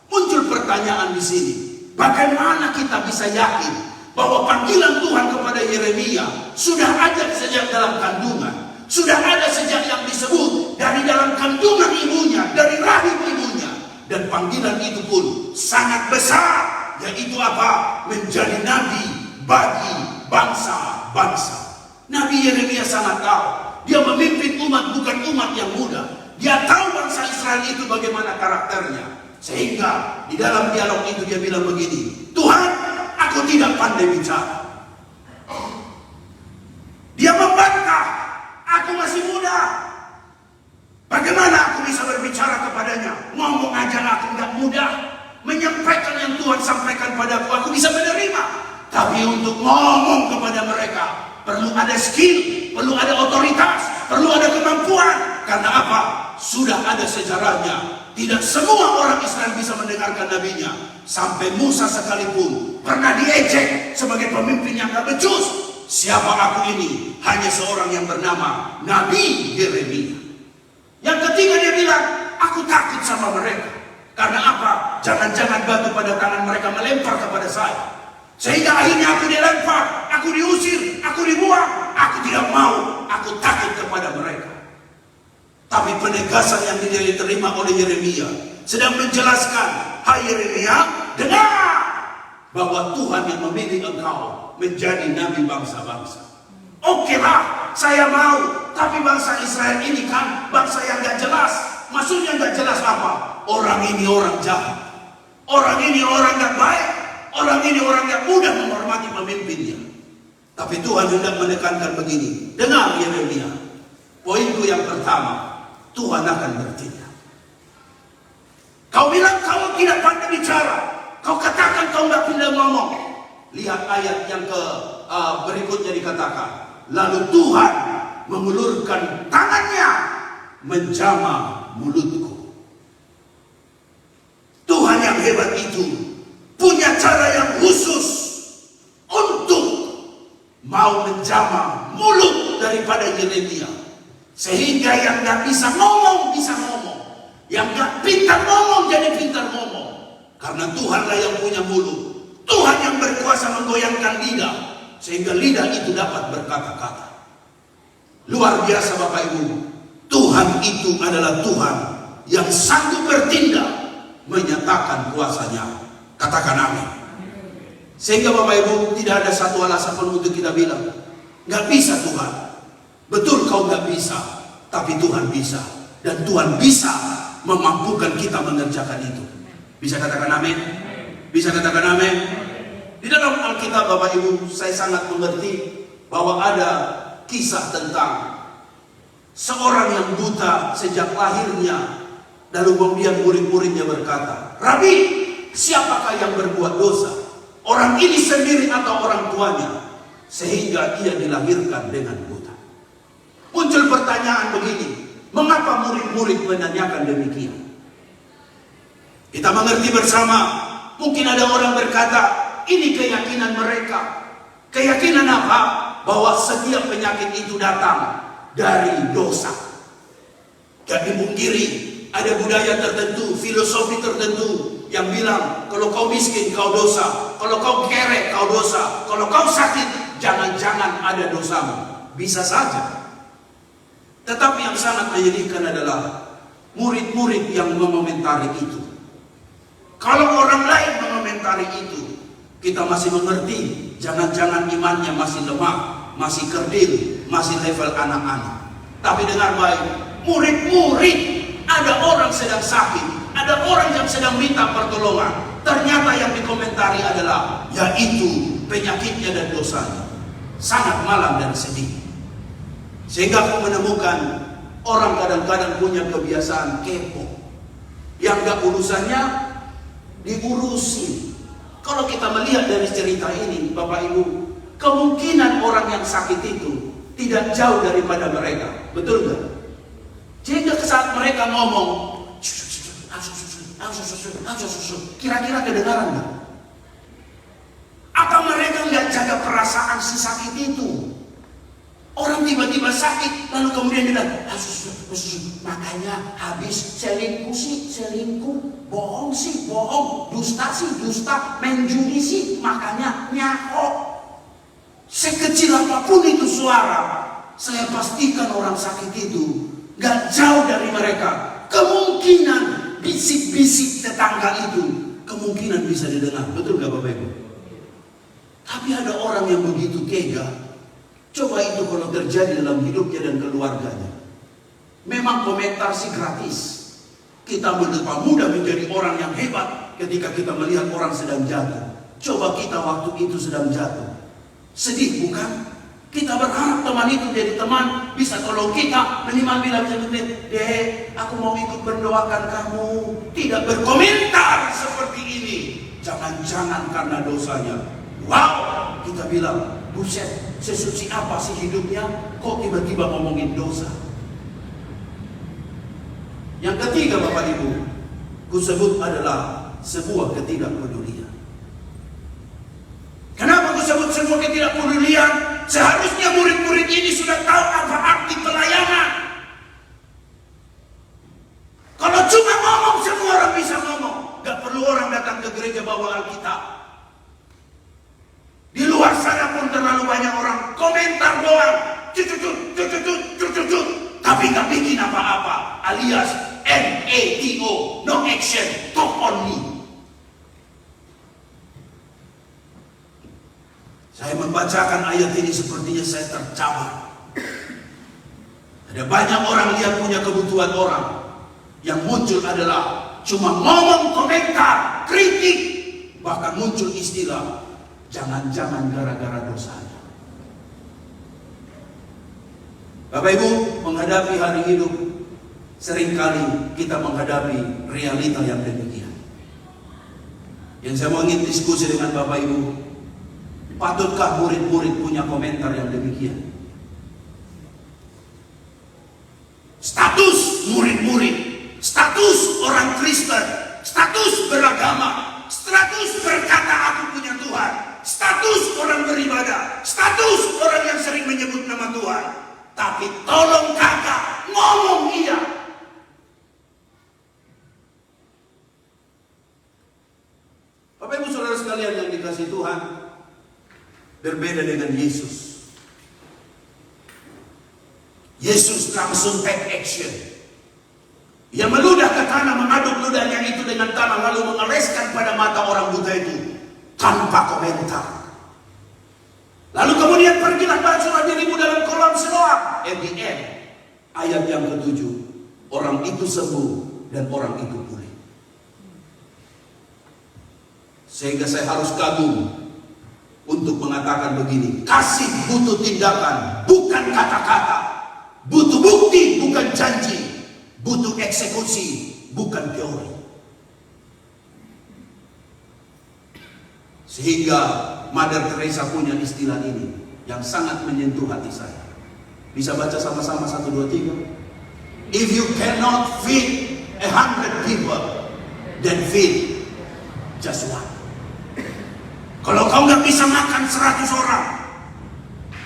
Speaker 4: Muncul pertanyaan di sini, bagaimana kita bisa yakin bahwa panggilan Tuhan kepada Yeremia sudah ada sejak dalam kandungan, sudah ada sejak yang disebut dari dalam kandungan ibunya, dari rahim ibunya, dan panggilan itu pun sangat besar, yaitu apa? Menjadi nabi bagi bangsa-bangsa. Nabi Yeremia sangat tahu, dia memimpin umat bukan umat yang muda. Dia tahu bangsa Israel itu bagaimana karakternya, sehingga di dalam dialog itu dia bilang begini, Tuhan, aku tidak pandai bicara. Dia membantah, aku masih muda. Bagaimana aku bisa berbicara kepadanya? Ngomong aja aku nggak mudah. Menyampaikan yang Tuhan sampaikan padaku, aku bisa menerima. Tapi untuk ngomong kepada mereka perlu ada skill, perlu ada otoritas, perlu ada kemampuan. Karena apa? Sudah ada sejarahnya. Tidak semua orang Israel bisa mendengarkan nabinya. Sampai Musa sekalipun pernah diejek sebagai pemimpin yang tak becus. Siapa aku ini? Hanya seorang yang bernama Nabi Yeremia. Yang ketiga dia bilang, aku takut sama mereka. Karena apa? Jangan-jangan batu pada tangan mereka melempar kepada saya. Sehingga akhirnya aku dilempar, aku diusir, aku dibuang. Aku tidak mau, aku takut kepada mereka. Tapi penegasan yang diterima oleh Yeremia sedang menjelaskan, hai Yeremia, dengar bahwa Tuhan yang memilih engkau menjadi nabi bangsa-bangsa. Oke lah, saya mau. Tapi bangsa Israel ini kan bangsa yang gak jelas. Maksudnya gak jelas apa? Orang ini orang jahat, orang ini orang gak baik, orang ini orang yang mudah menghormati pemimpinnya. Tapi Tuhan hendak menekankan begini, dengar Yeremia, poinku yang pertama, Tuhan akan bertindak. Kau bilang kau tidak pandai bicara, kau katakan kau nggak pandai ngomong. Lihat ayat yang berikutnya dikatakan, lalu Tuhan mengulurkan tangannya menjamah mulutku. Tuhan yang hebat itu punya cara yang khusus untuk mau menjamah mulut daripada Yeremia, sehingga yang nggak bisa ngomong bisa ngomong, yang nggak pintar ngomong jadi pintar ngomong, karena Tuhanlah yang punya mulut. Tuhan yang berkuasa menggoyangkan lidah sehingga lidah itu dapat berkata-kata. Luar biasa Bapak Ibu, Tuhan itu adalah Tuhan yang sanggup bertindak menyatakan kuasanya. Katakan amin. Sehingga Bapak Ibu tidak ada satu alasan pun untuk kita bilang nggak bisa Tuhan. Betul kau nggak bisa, tapi Tuhan bisa, dan Tuhan bisa memampukan kita mengerjakan itu. Bisa katakan amin? Bisa katakan amin? Di dalam Alkitab Bapak Ibu, saya sangat mengerti bahwa ada kisah tentang seorang yang buta sejak lahirnya. Lalu kemudian murid-muridnya berkata, Rabi, siapakah yang berbuat dosa? Orang ini sendiri atau orang tuanya? Sehingga ia dilahirkan dengan buta. Muncul pertanyaan begini, mengapa murid-murid menanyakan demikian? Kita mengerti bersama, mungkin ada orang berkata, ini keyakinan mereka. Keyakinan apa? Bahwa setiap penyakit itu datang dari dosa. Gak dimungkiri, ada budaya tertentu, filosofi tertentu yang bilang, kalau kau miskin kau dosa, kalau kau kere kau dosa, kalau kau sakit jangan-jangan ada dosamu. Bisa saja. Tetapi yang sangat menyedihkan adalah murid-murid yang mengomentari itu. Kalau orang lain mengomentari itu, kita masih mengerti, jangan-jangan imannya masih lemah, masih kerdil, masih level anak-anak. Tapi dengar baik, murid-murid, ada orang sedang sakit, ada orang yang sedang minta pertolongan. Ternyata yang dikomentari adalah, yaitu penyakitnya dan dosanya. Sangat malam dan sedih. Sehingga aku menemukan orang kadang-kadang punya kebiasaan kepo. Yang gak urusannya diurusin. Kalau kita melihat dari cerita ini, Bapak Ibu, kemungkinan orang yang sakit itu tidak jauh daripada mereka. Betul gak? Sehingga saat mereka ngomong, kira-kira kedengaran gak? Apa mereka nggak jaga perasaan si sakit itu? Orang tiba-tiba sakit, lalu kemudian bilang, makanya habis selingkuh, bohong sih bohong, dusta sih dusta, main judi sih, makanya nyakok. Sekecil apapun itu suara, saya pastikan orang sakit itu nggak jauh dari mereka. Kemungkinan bisik-bisik tetangga itu kemungkinan bisa didengar. Betul nggak Bapak Ibu? Tapi ada orang yang begitu tega. Coba itu kalau terjadi dalam hidupnya dan keluarganya. Memang komentar sih gratis. Kita mudah menjadi orang yang hebat ketika kita melihat orang sedang jatuh. Coba kita waktu itu sedang jatuh. Sedih bukan? Kita berharap teman itu jadi teman, bisa tolong kita, minimal bilang Dek, aku mau ikut mendoakan kamu. Tidak berkomentar seperti ini. Jangan-jangan karena dosanya. Wow, kita bilang, buset, sesuci apa sih hidupnya? Kok tiba-tiba ngomongin dosa? Yang ketiga Bapak Ibu, kusebut adalah sebuah ketidakpedulian. Kenapa kusebut sebuah ketidakpedulian? Seharusnya murid-murid ini sudah tahu apa arti pelayanan. Kalau cuma ngomong, semua orang bisa ngomong. Gak perlu orang datang ke gereja bawa Alkitab. Di luar sana pun terlalu banyak orang komentar doang, tapi gak bikin apa-apa, alias NATO, no action, talk only. Saya membacakan ayat ini sepertinya saya tercabar. Ada banyak orang lihat punya kebutuhan orang, yang muncul adalah cuma ngomong, komentar, kritik, bahkan muncul istilah jangan-jangan gara-gara dosanya. Bapak Ibu, menghadapi hari hidup, seringkali kita menghadapi realita yang demikian. Yang saya mau ingin diskusi dengan Bapak Ibu, patutkah murid-murid punya komentar yang demikian? Status murid-murid, status orang Kristen, status beragama, status berkata aku punya Tuhan, status orang beribadah, status orang yang sering menyebut nama Tuhan. Tapi tolong kakak, ngomong iya. Bapak Ibu Saudara sekalian yang dikasihi Tuhan, berbeda dengan Yesus. Yesus langsung take action. Ia meludah ke tanah, mengaduk ludahnya itu dengan tanah, lalu mengeleskan pada mata orang buta itu tanpa komentar. Lalu kemudian pergilah basuhlah dirimu dalam kolam Siloam. At the end, ayat yang ke-7, orang itu sembuh dan orang itu pulih. Sehingga saya harus kagum untuk mengatakan begini, kasih butuh tindakan, bukan kata-kata. Butuh bukti, bukan janji. Butuh eksekusi, bukan teori. Sehingga Mother Teresa punya istilah ini yang sangat menyentuh hati saya. Bisa baca sama-sama 1, 2, 3. If you cannot feed 100 people, then feed just one. Kalau kau nggak bisa makan 100 orang,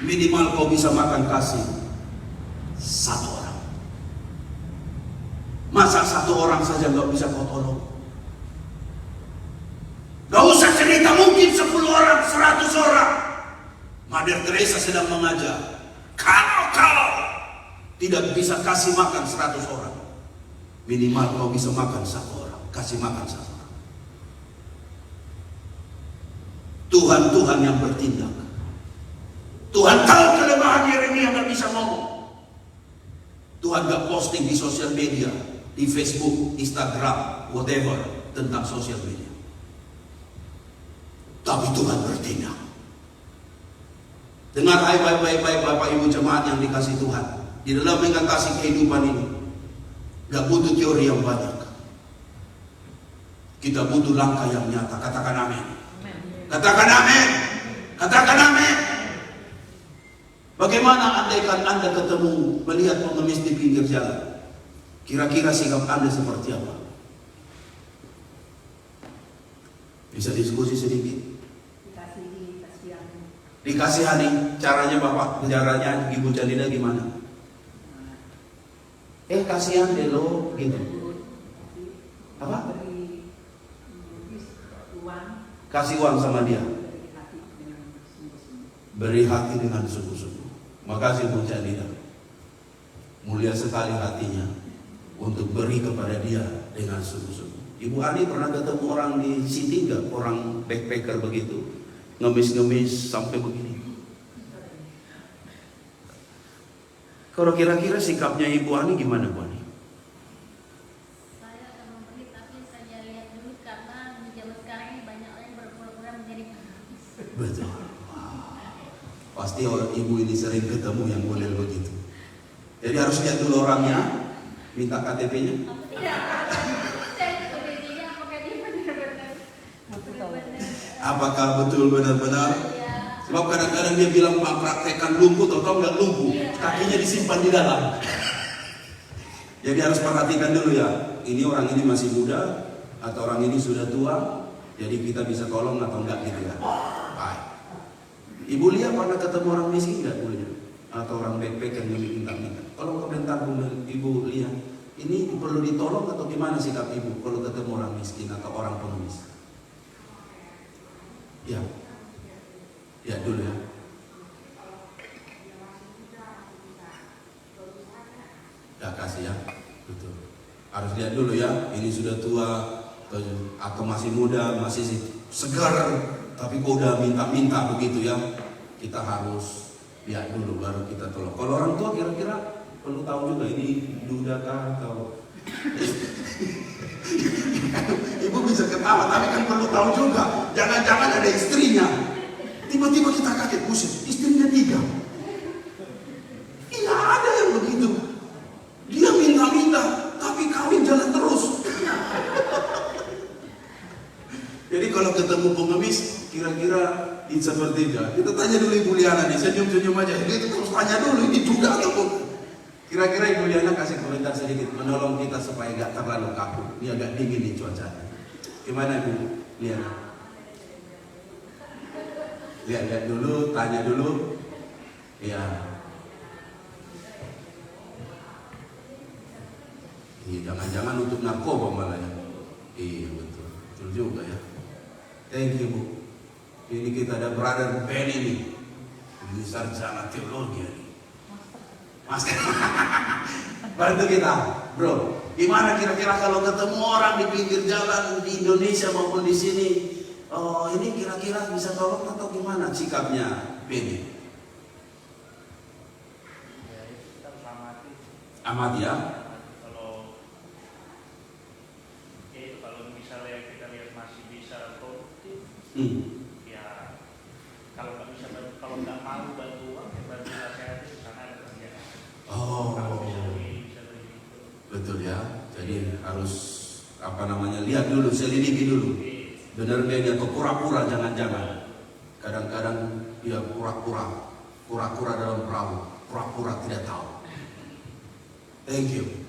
Speaker 4: minimal kau bisa makan kasih 1 orang. Masa 1 orang saja nggak bisa kau tolong? Gak usah cerita mungkin 10 orang, 100 orang. Mother Teresa sedang mengajar, kalau kau tidak bisa kasih makan 100 orang, Minimal kau bisa makan satu orang, kasih makan satu orang. Tuhan yang bertindak. Tuhan tahu kelemahan Yeremia gak bisa ngomong. Tuhan gak posting di sosial media, di Facebook, Instagram, whatever, tentang sosial media. Tapi Tuhan bertindak. Dengar baik-baik Bapak Ibu jemaat yang dikasih Tuhan. Di dalam mengatasi kehidupan ini, gak butuh teori yang banyak. Kita butuh langkah yang nyata. Katakan amin. Katakan amin. Katakan amin. Bagaimana andaikan Anda ketemu melihat pengemis di pinggir jalan? Kira-kira sikap Anda seperti apa? Bisa diskusi sedikit? Dikasihani. Caranya Bapak, caranya Ibu Janina gimana? Kasihan deh lo, gitu. Apa? Kasih uang sama dia. Beri hati dengan sungguh-sungguh. Makasih Bu Janina. Mulia sekali hatinya untuk beri kepada dia dengan sungguh-sungguh. Ibu Ani pernah ketemu orang di sini nggak? Orang backpacker begitu, ngemis-ngemis sampai begini. Kalau kira-kira sikapnya Ibu Ani gimana, Bu Ani?
Speaker 5: Saya akan memberi, tapi saya lihat dulu karena di zaman sekarang ini banyak orang yang berpura-pura menjadi pengemis.
Speaker 4: Betul. Pasti orang ibu ini sering ketemu yang model begitu. Jadi harus lihat dulu orangnya, minta KTP-nya.
Speaker 5: Apa tidak? Saya KTP-nya apakah dia benar-benar?
Speaker 4: Apakah betul benar-benar?
Speaker 5: Ya.
Speaker 4: Sebab kadang-kadang dia bilang praktekkan lumpuh, atau nggak lumpuh, kakinya disimpan di dalam. Jadi harus perhatikan dulu ya, ini orang ini masih muda atau orang ini sudah tua, jadi kita bisa tolong atau enggak gitu ya. Baik. Ibu Lia pernah ketemu orang miskin nggak, Bu Lia? Atau orang backpacker yang minta-minta? Kalau komentar Ibu Lia, ini perlu ditolong atau gimana sikap Ibu kalau ketemu orang miskin atau orang pengemis? Ya. Ya dulu ya. Ya kasih ya, betul. Harus lihat dulu ya, ini sudah tua atau masih muda, masih segar, tapi kok udah minta-minta begitu ya. Kita harus lihat dulu baru kita tolong. Kalau orang tua kira-kira perlu tahu juga ini duda kah atau Ibu bisa ketawa, tapi kan perlu tahu juga. Jangan-jangan ada istrinya. Tiba-tiba kita kaget, buset, istrinya 3. Iya ada yang begitu. Dia minta-minta, tapi kawin jalan terus. Jadi kalau ketemu pengemis, kira-kira seperti itu. Kita tanya dulu Ibu Liana nih, senyum-senyum aja. Dia terus tanya dulu, ini duda ataupun. Kira-kira Ibu Liana kasih komentar sedikit, menolong kita supaya gak terlalu kaku. Ini agak dingin nih cuacanya. Gimana Ibu Liana? Lihat dulu, tanya dulu. Ya. Iya, jangan-jangan untuk narkoba malah ya. Iya betul, betul juga ya. Thank you Bu. Ini kita ada brother Benny nih, ini sarjana teologi nih. Mas, bantu kita, bro. Gimana kira-kira kalau ketemu orang di pinggir jalan di Indonesia maupun di sini? Oh, ini kira-kira bisa tolong atau gimana sikapnya Benny?
Speaker 6: Ya, kita harus amati.
Speaker 4: Amati ya.
Speaker 6: Kalau misalnya kita lihat masih bisa produktif, ya kalau nggak bisa bantu, kalau nggak mau bantu uang, ya bantu nasihat di sana ada kerjaan.
Speaker 4: Oh,
Speaker 6: Kalau bisa lebih gitu.
Speaker 4: betul ya. Jadi harus lihat dulu, selidiki dulu. Benar dia atau pura-pura, jangan-jangan. Kadang-kadang dia pura-pura dalam perahu, pura-pura tidak tahu. Thank you.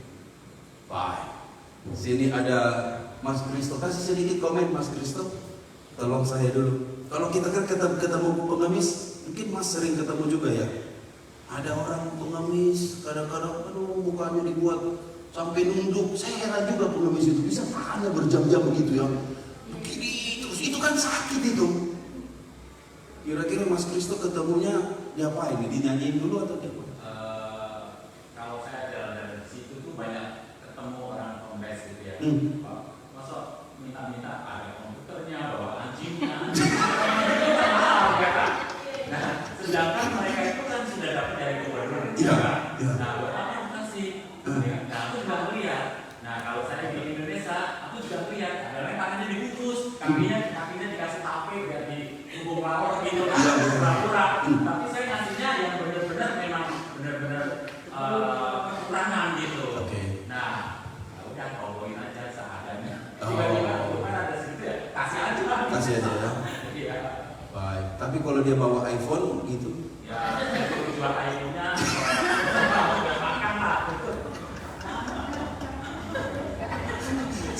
Speaker 4: Bye. Sini ada Mas Kristo, kasih sedikit komen Mas Kristo. Tolong saya dulu. Kalau kita kan ketemu pengemis, mungkin Mas sering ketemu juga ya. Ada orang pengemis, kadang-kadang aduh mukanya dibuat sampai nunduk. Saya heran juga pengemis itu bisa tahannya berjam-jam begitu ya. Begini terus, itu kan sakit itu. Kira-kira Mas Kristo ketemunya diapain? Dinyanyiin dulu atau diapa?
Speaker 7: Kalau saya jalan dari situ tuh banyak ketemu orang sedangkan mereka itu kan sudah dapat dari gubernur.
Speaker 4: Iya, iya.
Speaker 7: Nah, buat apa yang kasih? Nah, aku juga melihat. Nah, kalau saya di Indonesia, aku juga melihat. Ada yang tangannya dibungkus, kakinya dikasih tape biar dihubung lawar gitu kan, pura-pura. Tapi saya ngasihnya yang benar-benar memang benar-benar kekurangan gitu.
Speaker 4: Oke.
Speaker 7: Nah, udah bawain aja seadanya.
Speaker 4: Oh.
Speaker 7: Tiba-tiba kan ada segitu ya, kasih aja.
Speaker 4: Kasih aja ya.
Speaker 7: Iya.
Speaker 4: Baik. Tapi kalau dia bawa iPhone gitu,
Speaker 7: Ya, jual iPhone-nya, udah makan lah.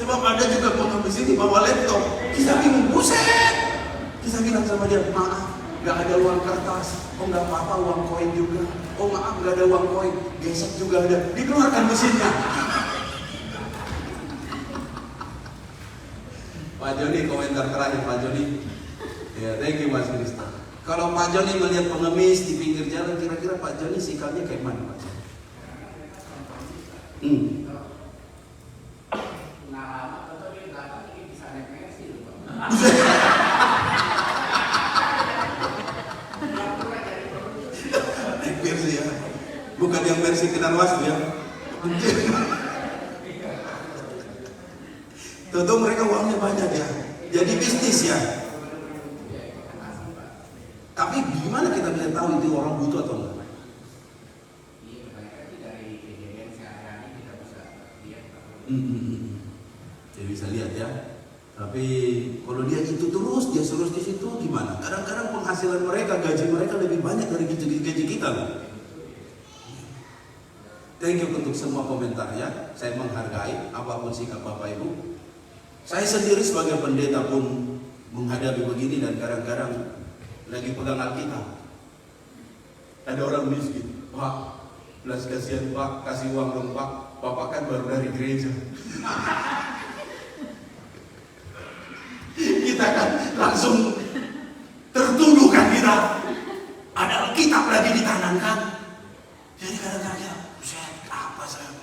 Speaker 4: sebab ada juga pengemis ini bawa laptop. Kita bingung, buset. Kita bilang sama dia, maaf, nggak ada uang kertas. Oh nggak apa-apa, uang koin juga. Oh maaf, nggak ada uang koin. Gesek juga ada. Dikeluarkan mesinnya. Pak Joni, komentar terakhir Pak Joni. Ya, thank you Mas Krista. Kalau Pak Joni melihat pengemis di pinggir jalan, kira-kira Pak Joni sikapnya kayak mana Pak Joni?
Speaker 3: Nah, lama atau dia datang ini bisa naik Mercy loh, Pak.
Speaker 4: Naik versi ya. Bukan yang versi Kenarwasu ya. Tentu mereka uangnya banyak ya. Jadi bisnis ya. Tapi gimana kita bisa tahu itu orang butuh atau enggak?
Speaker 3: Iya, kebanyakan sih dari kejadian sehari-hari kita bisa lihat.
Speaker 4: Jadi bisa lihat ya. Tapi kalau dia itu terus di situ gimana? Kadang-kadang penghasilan mereka, gaji mereka lebih banyak dari gaji kita loh. Thank you untuk semua komentarnya. Saya menghargai apapun sikap Bapak Ibu. Saya sendiri sebagai pendeta pun menghadapi begini dan kadang-kadang lagi pegang Alkitab. Ada orang miskin, Pak, belas kasihan Pak, kasih uang dong Pak. Bapak kan baru dari gereja. Kita kan langsung tertuduh kan kita. Ada Alkitab lagi di tangan kan. Jadi kadang-kadang, buset, apa saya?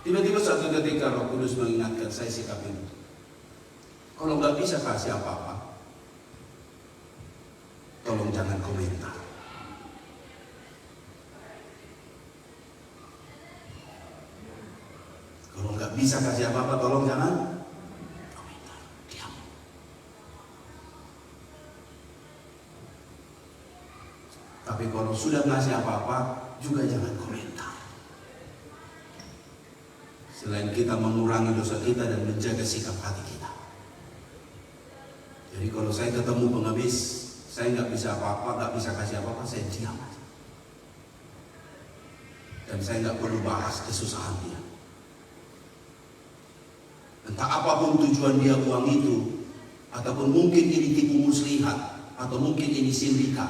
Speaker 4: Tiba-tiba satu ketika Roh Kudus mengingatkan saya sikap ini. Kalau nggak bisa kasih apa-apa, tolong jangan komentar. Kalau nggak bisa kasih apa-apa, tolong jangan komentar. Diam. Tapi kalau sudah ngasih apa-apa, juga jangan komentar. Selain kita mengurangi dosa kita dan menjaga sikap hati kita. Jadi kalau saya ketemu pengemis, saya nggak bisa apa-apa, nggak bisa kasih apa-apa, saya diam aja. Dan saya nggak perlu bahas kesusahan dia. Entah apapun tujuan dia uang itu, ataupun mungkin ini tipu muslihat, atau mungkin ini sindikat,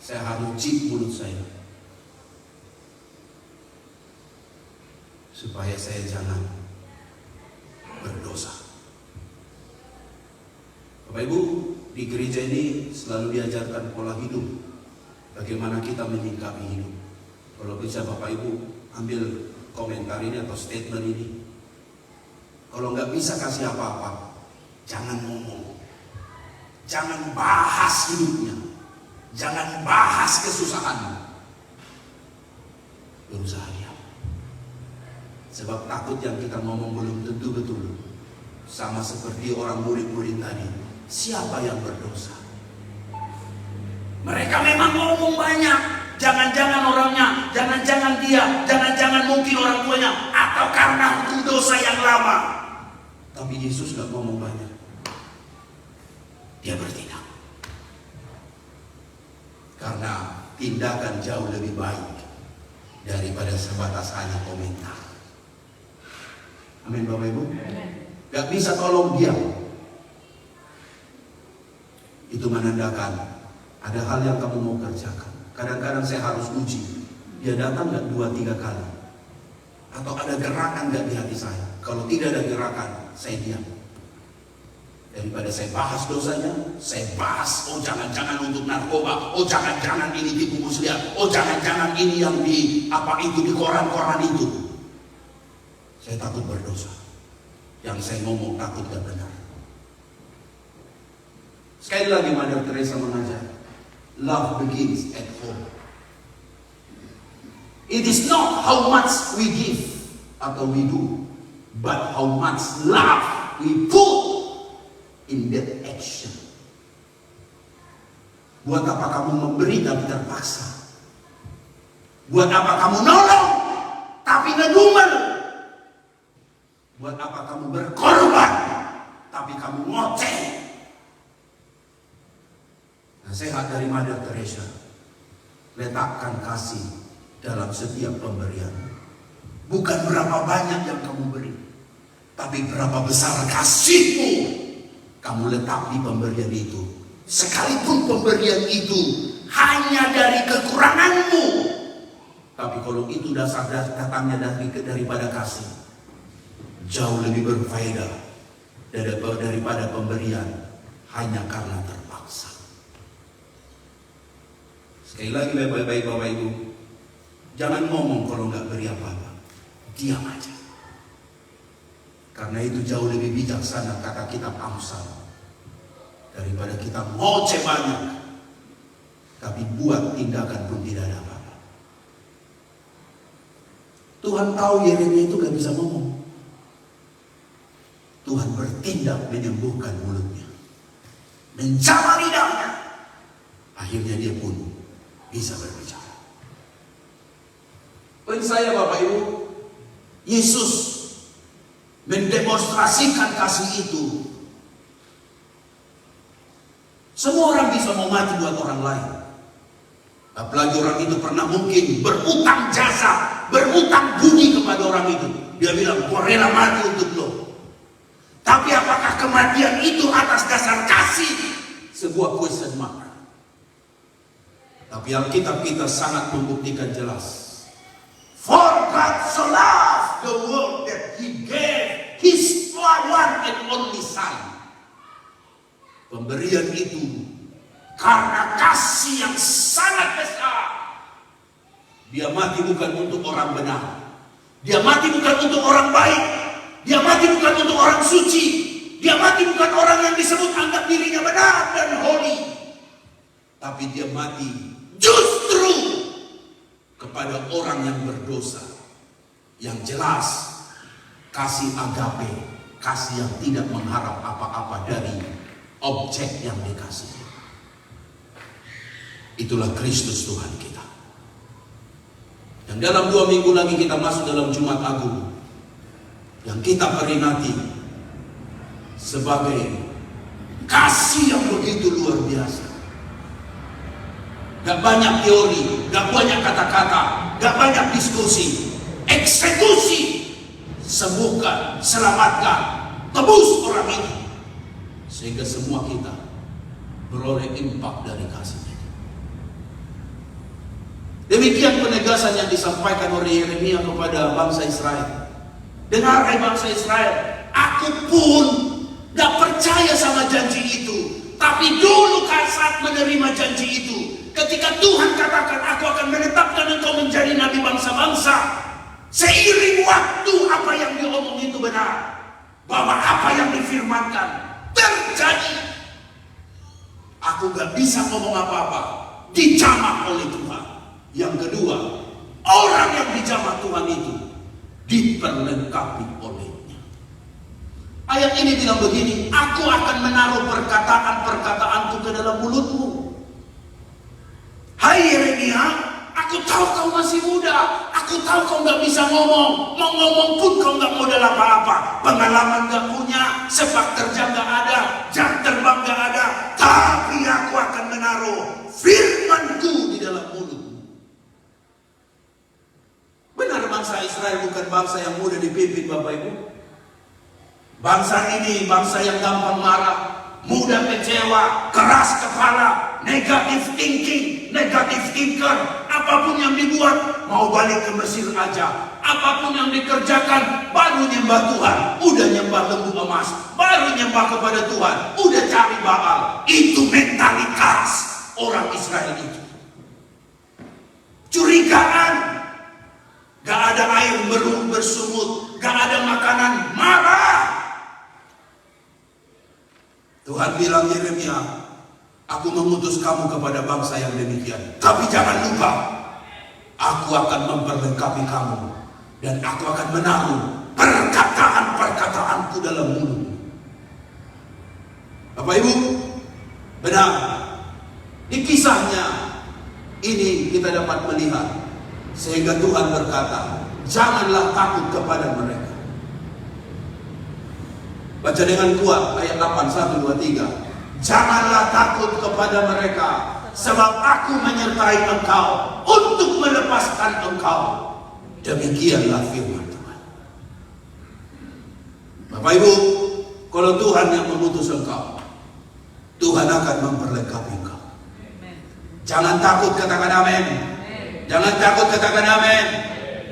Speaker 4: saya harus cip mulut saya. Supaya saya jangan berdosa. Bapak Ibu, di gereja ini selalu diajarkan pola hidup. Bagaimana kita menyikapi hidup. Kalau bisa Bapak Ibu ambil komentar ini atau statement ini. Kalau nggak bisa kasih apa-apa, jangan ngomong. Jangan bahas hidupnya. Jangan bahas kesusahannya. Berusaha diam. Sebab takut yang kita ngomong belum tentu betul. Sama seperti orang murid-murid tadi. Siapa yang berdosa? Mereka memang ngomong banyak. Jangan-jangan orangnya, jangan-jangan dia, jangan-jangan mungkin orang tuanya, atau karena hukum dosa yang lama. Tapi Yesus gak ngomong banyak. Dia bertindak. Karena tindakan jauh lebih baik daripada sebatas hanya komentar. Amin Bapak Ibu. Gak bisa tolong diam. Itu menandakan ada hal yang kamu mau kerjakan. Kadang-kadang saya harus uji. Dia datang gak 2-3 kali. Atau ada gerakan gak di hati saya. Kalau tidak ada gerakan, saya diam. Daripada saya bahas dosanya, saya bahas, oh jangan-jangan untuk narkoba, oh jangan-jangan ini tipu muslihat, oh jangan-jangan ini yang di koran-koran itu. Saya takut berdosa. Yang saya ngomong takut gak benar. Sekali lagi Mother Teresa mengajar, Love begins at home. It is not how much we give atau we do, but how much love we put in that action. Buat apa kamu memberi tapi terpaksa? Buat apa kamu nolong tapi ngedumel? Buat apa kamu berkorban tapi kamu ngoceh? Nasihat dari Mother Teresa, letakkan kasih dalam setiap pemberian. Bukan berapa banyak yang kamu beri, tapi berapa besar kasihmu kamu letak di pemberian itu. Sekalipun pemberian itu hanya dari kekuranganmu, tapi kalau itu dasar datangnya daripada kasih, jauh lebih berfaedah daripada pemberian hanya karena terpaksa. Sekali lagi baik-baik Bapak Ibu, jangan ngomong kalau nggak beri apa-apa, diam aja. Karena itu jauh lebih bijaksana kata kitab Amsal daripada kita ngoceh banyak tapi buat tindakan pun tidak ada apa-apa. Tuhan tahu Yeremia itu gak bisa ngomong. Tuhan bertindak menyembuhkan mulutnya, menjamah lidahnya, akhirnya dia pun bisa berbicara. Poin saya Bapak Ibu, Yesus mendemonstrasikan kasih itu. Semua orang bisa mau mati buat orang lain. Apalagi orang itu pernah mungkin berutang jasa, berutang budi kepada orang itu. Dia bilang, gua rela mati untuk lo. Tapi apakah kematian itu atas dasar kasih? Sebuah question mark. Tapi Alkitab kita sangat membuktikan jelas. For God so loved the world that He gave His one and only Son. Pemberian itu karena kasih yang sangat besar. Dia mati bukan untuk orang benar. Dia mati bukan untuk orang baik. Dia mati bukan untuk orang suci. Dia mati bukan orang yang disebut anggap dirinya benar dan holy. Tapi dia mati justru kepada orang yang berdosa. Yang jelas kasih agape, kasih yang tidak mengharap apa-apa dari objek yang dikasih. Itulah Kristus Tuhan kita. Dan dalam 2 minggu lagi kita masuk dalam Jumat Agung yang kita peringati sebagai kasih yang begitu luar biasa. Gak banyak teori, gak banyak kata-kata, gak banyak diskusi, eksekusi, sembuhkan, selamatkan, tebus orang itu, sehingga semua kita beroleh impak dari kasih. Demikian penegasan yang disampaikan oleh Yeremia kepada bangsa Israel. Dengar hai bangsa Israel, aku pun gak percaya sama janji itu. Tapi dulu saat menerima janji itu, ketika Tuhan katakan aku akan menetapkan engkau menjadi nabi bangsa-bangsa, seiring waktu apa yang diomong itu benar, bahwa apa yang difirmankan terjadi. Aku gak bisa ngomong apa-apa, dijamah oleh Tuhan. Yang kedua, orang yang dijamah Tuhan itu diperlengkapi olehnya. Ayat ini bilang begini, aku akan menaruh perkataan-perkataanku ke dalam mulutmu. Hai Yeremia, aku tahu kau masih muda, aku tahu kau gak bisa ngomong, mau ngomong pun kau gak modal apa-apa, pengalaman gak punya, sepak terjang gak ada, jam terbang gak ada, tapi aku akan menaruh firmanku di dalam mulutmu. Benar bangsa Israel bukan bangsa yang mudah dipimpin Bapak Ibu. Bangsa ini bangsa yang gampang marah, mudah kecewa, keras kepala, negative thinking, negative thinker. Apapun yang dibuat, mau balik ke Mesir aja. Apapun yang dikerjakan, baru nyembah Tuhan, udah nyembah lembu emas, baru nyembah kepada Tuhan, udah cari Baal. Itu mentalitas orang Israel itu. Curigaan. Gak ada air bersungut, gak ada makanan, marah. Tuhan bilang Yeremia, Aku mengutus kamu kepada bangsa yang demikian. Tapi jangan lupa, aku akan memperlengkapi kamu. Dan aku akan menaruh perkataan-perkataanku dalam mulut. Bapak Ibu, benar. Di kisahnya ini kita dapat melihat. Sehingga Tuhan berkata, janganlah takut kepada mereka. Baca dengan kuat ayat 8, 1, 2, 3. Janganlah takut kepada mereka, sebab aku menyertai engkau untuk melepaskan engkau. Demikianlah firman Tuhan. Bapak Ibu, kalau Tuhan yang mengutus engkau, Tuhan akan memperlengkapi engkau. Jangan takut, katakan amin. Jangan takut, katakan amin.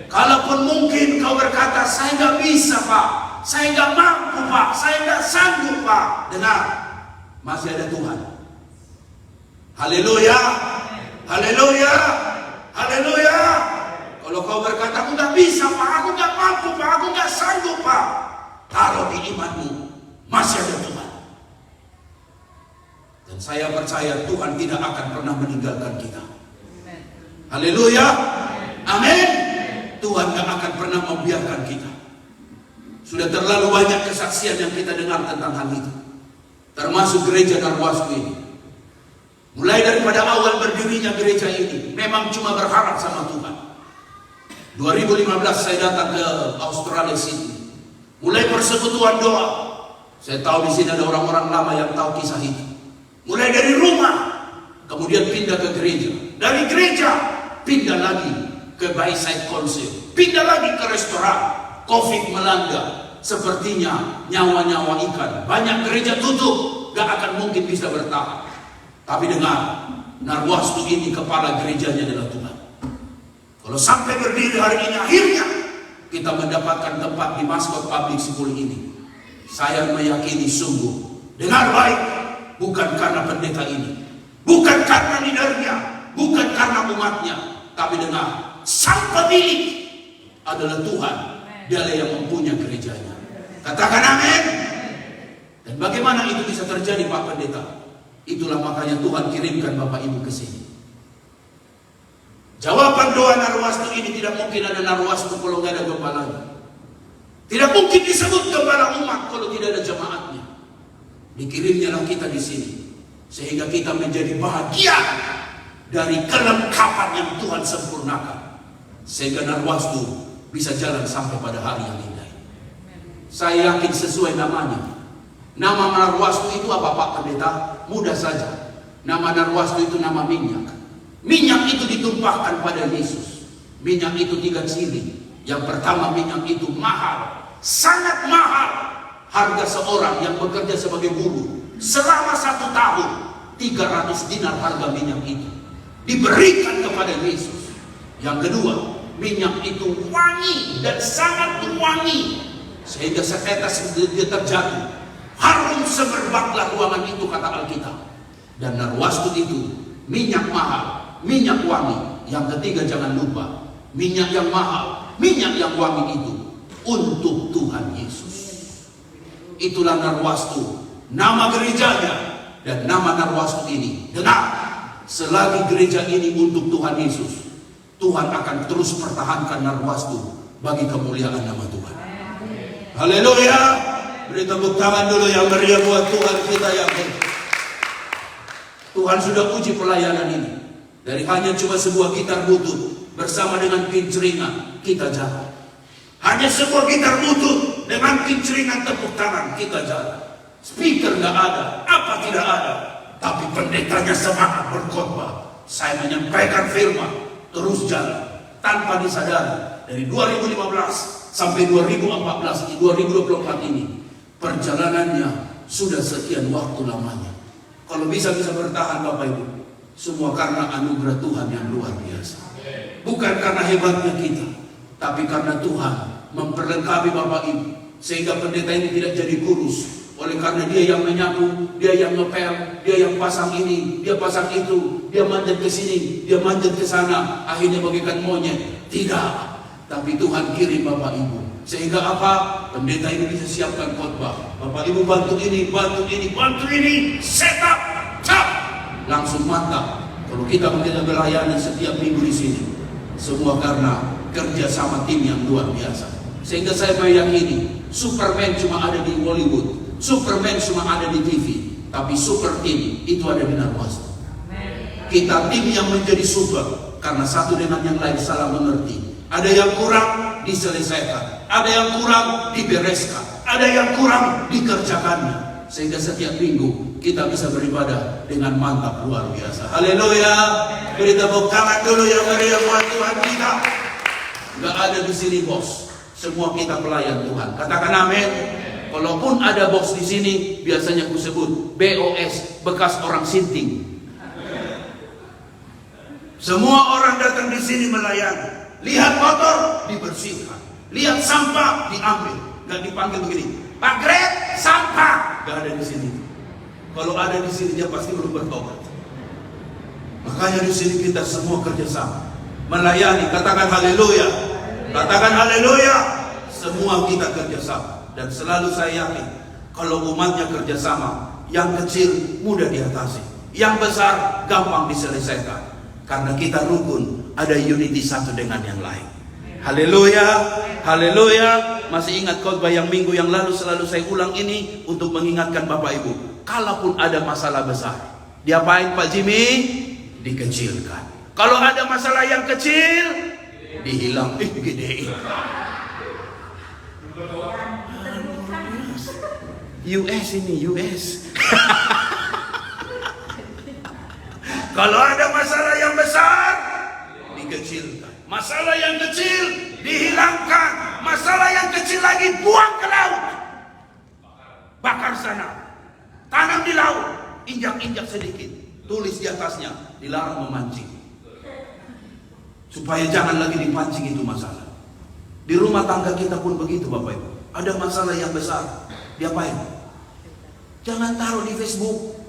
Speaker 4: Kalaupun mungkin kau berkata, saya nggak bisa Pak, saya nggak mampu Pak, saya nggak sanggup Pak. Dengar, masih ada Tuhan. Haleluya, haleluya, haleluya. Kalau kau berkata, aku nggak bisa Pak, aku nggak mampu Pak, aku nggak sanggup Pak, taruh di imanmu, masih ada Tuhan. Dan saya percaya Tuhan tidak akan pernah meninggalkan kita. Haleluya, amin. Tuhan gak akan pernah membiarkan kita. Sudah terlalu banyak kesaksian yang kita dengar tentang hal itu, termasuk gereja Narwasku ini. Mulai daripada awal berdirinya gereja ini, memang cuma berharap sama Tuhan. 2015 saya datang ke Australia Sydney. Mulai persekutuan doa. Saya tahu di sini ada orang-orang lama yang tahu kisah itu. Mulai dari rumah, kemudian pindah ke gereja. Dari gereja, pindah lagi ke Bayside Council. Pindah lagi ke restoran. Covid melanda. Sepertinya nyawa-nyawa ikan. Banyak gereja tutup, gak akan mungkin bisa bertahan. Tapi dengar, Narwastu ini kepala gerejanya adalah Tuhan. Kalau sampai berdiri hari ini, akhirnya kita mendapatkan tempat di Mascot Public School ini. Saya meyakini sungguh, dengar baik, bukan karena pendeta ini, bukan karena leadernya, bukan karena umatnya, tapi dengar, sang pemilik adalah Tuhan. Dialah yang mempunyai gerejanya. Katakan amin. Dan bagaimana itu bisa terjadi Pak Pendeta? Itulah makanya Tuhan kirimkan Bapak Ibu ke sini. Jawaban doa Narwastu ini tidak mungkin ada Narwastu kalau nggak ada gembalanya. Tidak mungkin disebut gembala umat kalau tidak ada jemaatnya. Dikirimnya lah kita di sini, sehingga kita menjadi bahagian dari kelengkapan yang Tuhan sempurnakan, sehingga Narwastu bisa jalan sampai pada hari yang indah. Saya yakin sesuai namanya. Nama Narwastu itu apa Pak Pendeta? Mudah saja. Nama Narwastu itu nama minyak. Minyak itu ditumpahkan pada Yesus. Minyak itu 3 ciri. Yang pertama, minyak itu mahal, sangat mahal. Harga seorang yang bekerja sebagai buruh selama 1 tahun, 300 dinar harga minyak itu diberikan kepada Yesus. Yang kedua, minyak itu wangi dan sangat wangi, sehingga setetes dia terjatuh, harum semerbaklah ruangan itu, kata Alkitab. Dan Narwastu itu minyak mahal, minyak wangi. Yang ketiga, jangan lupa, minyak yang mahal, minyak yang wangi itu untuk Tuhan Yesus. Itulah Narwastu, nama gerejanya. Dan nama Narwastu ini, dengar, selagi gereja ini untuk Tuhan Yesus, Tuhan akan terus pertahankan Narwastu bagi kemuliaan nama Tuhan. Haleluya. Beri tepuk tangan dulu yang meriah buat Tuhan kita yang hebat. Tuhan sudah uji pelayanan ini. Dari hanya cuma sebuah gitar butut bersama dengan kinceringan, kita jalan. Hanya sebuah gitar butut dengan kinceringan tepuk tangan, kita jalan. Speaker nggak ada, apa tidak ada, tapi pendetanya semangat berkhotbah. Saya menyampaikan firman, terus jalan tanpa disadari. Dari 2015 sampai 2024 ini, perjalanannya sudah sekian waktu lamanya. Kalau bisa bertahan Bapak Ibu, semua karena anugerah Tuhan yang luar biasa. Bukan karena hebatnya kita, tapi karena Tuhan memperlengkapi Bapak Ibu, sehingga pendeta ini tidak jadi kurus. Oleh karena dia yang menyapu, dia yang ngepel, dia yang pasang ini, dia pasang itu, dia manjat ke sini, dia manjat ke sana, akhirnya bagaikan monyet. Tidak, tapi Tuhan kirim Bapak Ibu, sehingga apa? Pendeta ini bisa siapkan khotbah. Bapak Ibu bantu ini, bantu ini, bantu ini, set up, cap, langsung mantap. Kalau kita melayani setiap minggu di sini, semua karena kerjasama tim yang luar biasa. Sehingga saya meyakini Superman cuma ada di Hollywood, Superman cuma ada di TV, tapi super team itu ada di Narwastu. Kita tim yang menjadi super karena satu dengan yang lain salah mengerti. Ada yang kurang diselesaikan, ada yang kurang dibereskan, ada yang kurang dikerjakannya. Sehingga setiap minggu kita bisa beribadah dengan mantap luar biasa. Haleluya. Beri tepuk tangan dulu yang meriah buat Tuhan kita. Gak ada di sini bos, semua kita pelayan Tuhan. Katakan amin. Kalaupun ada bos di sini, biasanya ku sebut BOS, bekas orang sinting. Semua orang datang di sini melayani. Lihat motor dibersihkan, lihat sampah diambil. Gak dipanggil begini, Pak Gret, sampah. Gak ada di sini. Kalau ada di sini dia pasti belum bertobat. Makanya di sini kita semua kerjasama melayani. Katakan haleluya. Katakan haleluya. Semua kita kerjasama. Dan selalu saya yakin kalau umatnya kerjasama, yang kecil mudah diatasi, yang besar gampang diselesaikan. Karena kita rukun, ada unity satu dengan yang lain. Haleluya, haleluya. Masih ingat khotbah yang minggu yang lalu, selalu saya ulang ini untuk mengingatkan Bapak Ibu. Kalaupun ada masalah besar, diapain Pak Jimmy? Dikecilkan. Kalau ada masalah yang kecil, dihilang, gedein. US ini, US. Kalau ada masalah yang besar, dikecilkan. Masalah yang kecil, dihilangkan. Masalah yang kecil lagi, buang ke laut. Bakar sana. Tanam di laut. Injak-injak sedikit. Tulis di atasnya, dilarang memancing. Supaya jangan lagi dipancing itu masalah. Di rumah tangga kita pun begitu Bapak Ibu. Ada masalah yang besar, diapain? Jangan taruh di Facebook.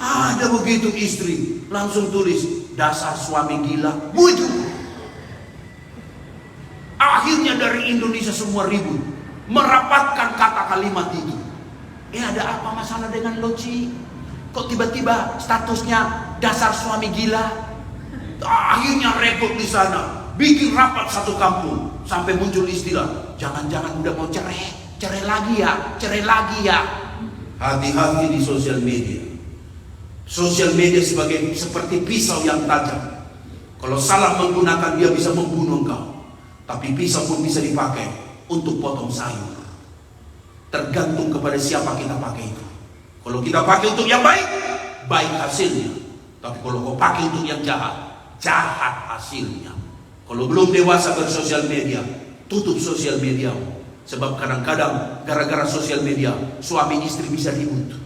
Speaker 4: Ada begitu istri, langsung tulis, dasar suami gila, bujuk. Akhirnya dari Indonesia semua ribut, merapatkan kata kalimat itu. Ada apa masalah dengan Loci? Kok tiba-tiba statusnya dasar suami gila? Akhirnya repot di sana, bikin rapat satu kampung, sampai muncul istilah, jangan-jangan udah mau cerai lagi ya, cerai lagi ya. Hati-hati di sosial media. Sosial media seperti pisau yang tajam. Kalau salah menggunakan dia bisa membunuh engkau. Tapi pisau pun bisa dipakai untuk potong sayur. Tergantung kepada siapa kita pakai itu. Kalau kita pakai untuk yang baik, baik hasilnya. Tapi kalau kau pakai untuk yang jahat, jahat hasilnya. Kalau belum dewasa bersosial media, tutup sosial media. Sebab kadang-kadang gara-gara sosial media, suami istri bisa ribut.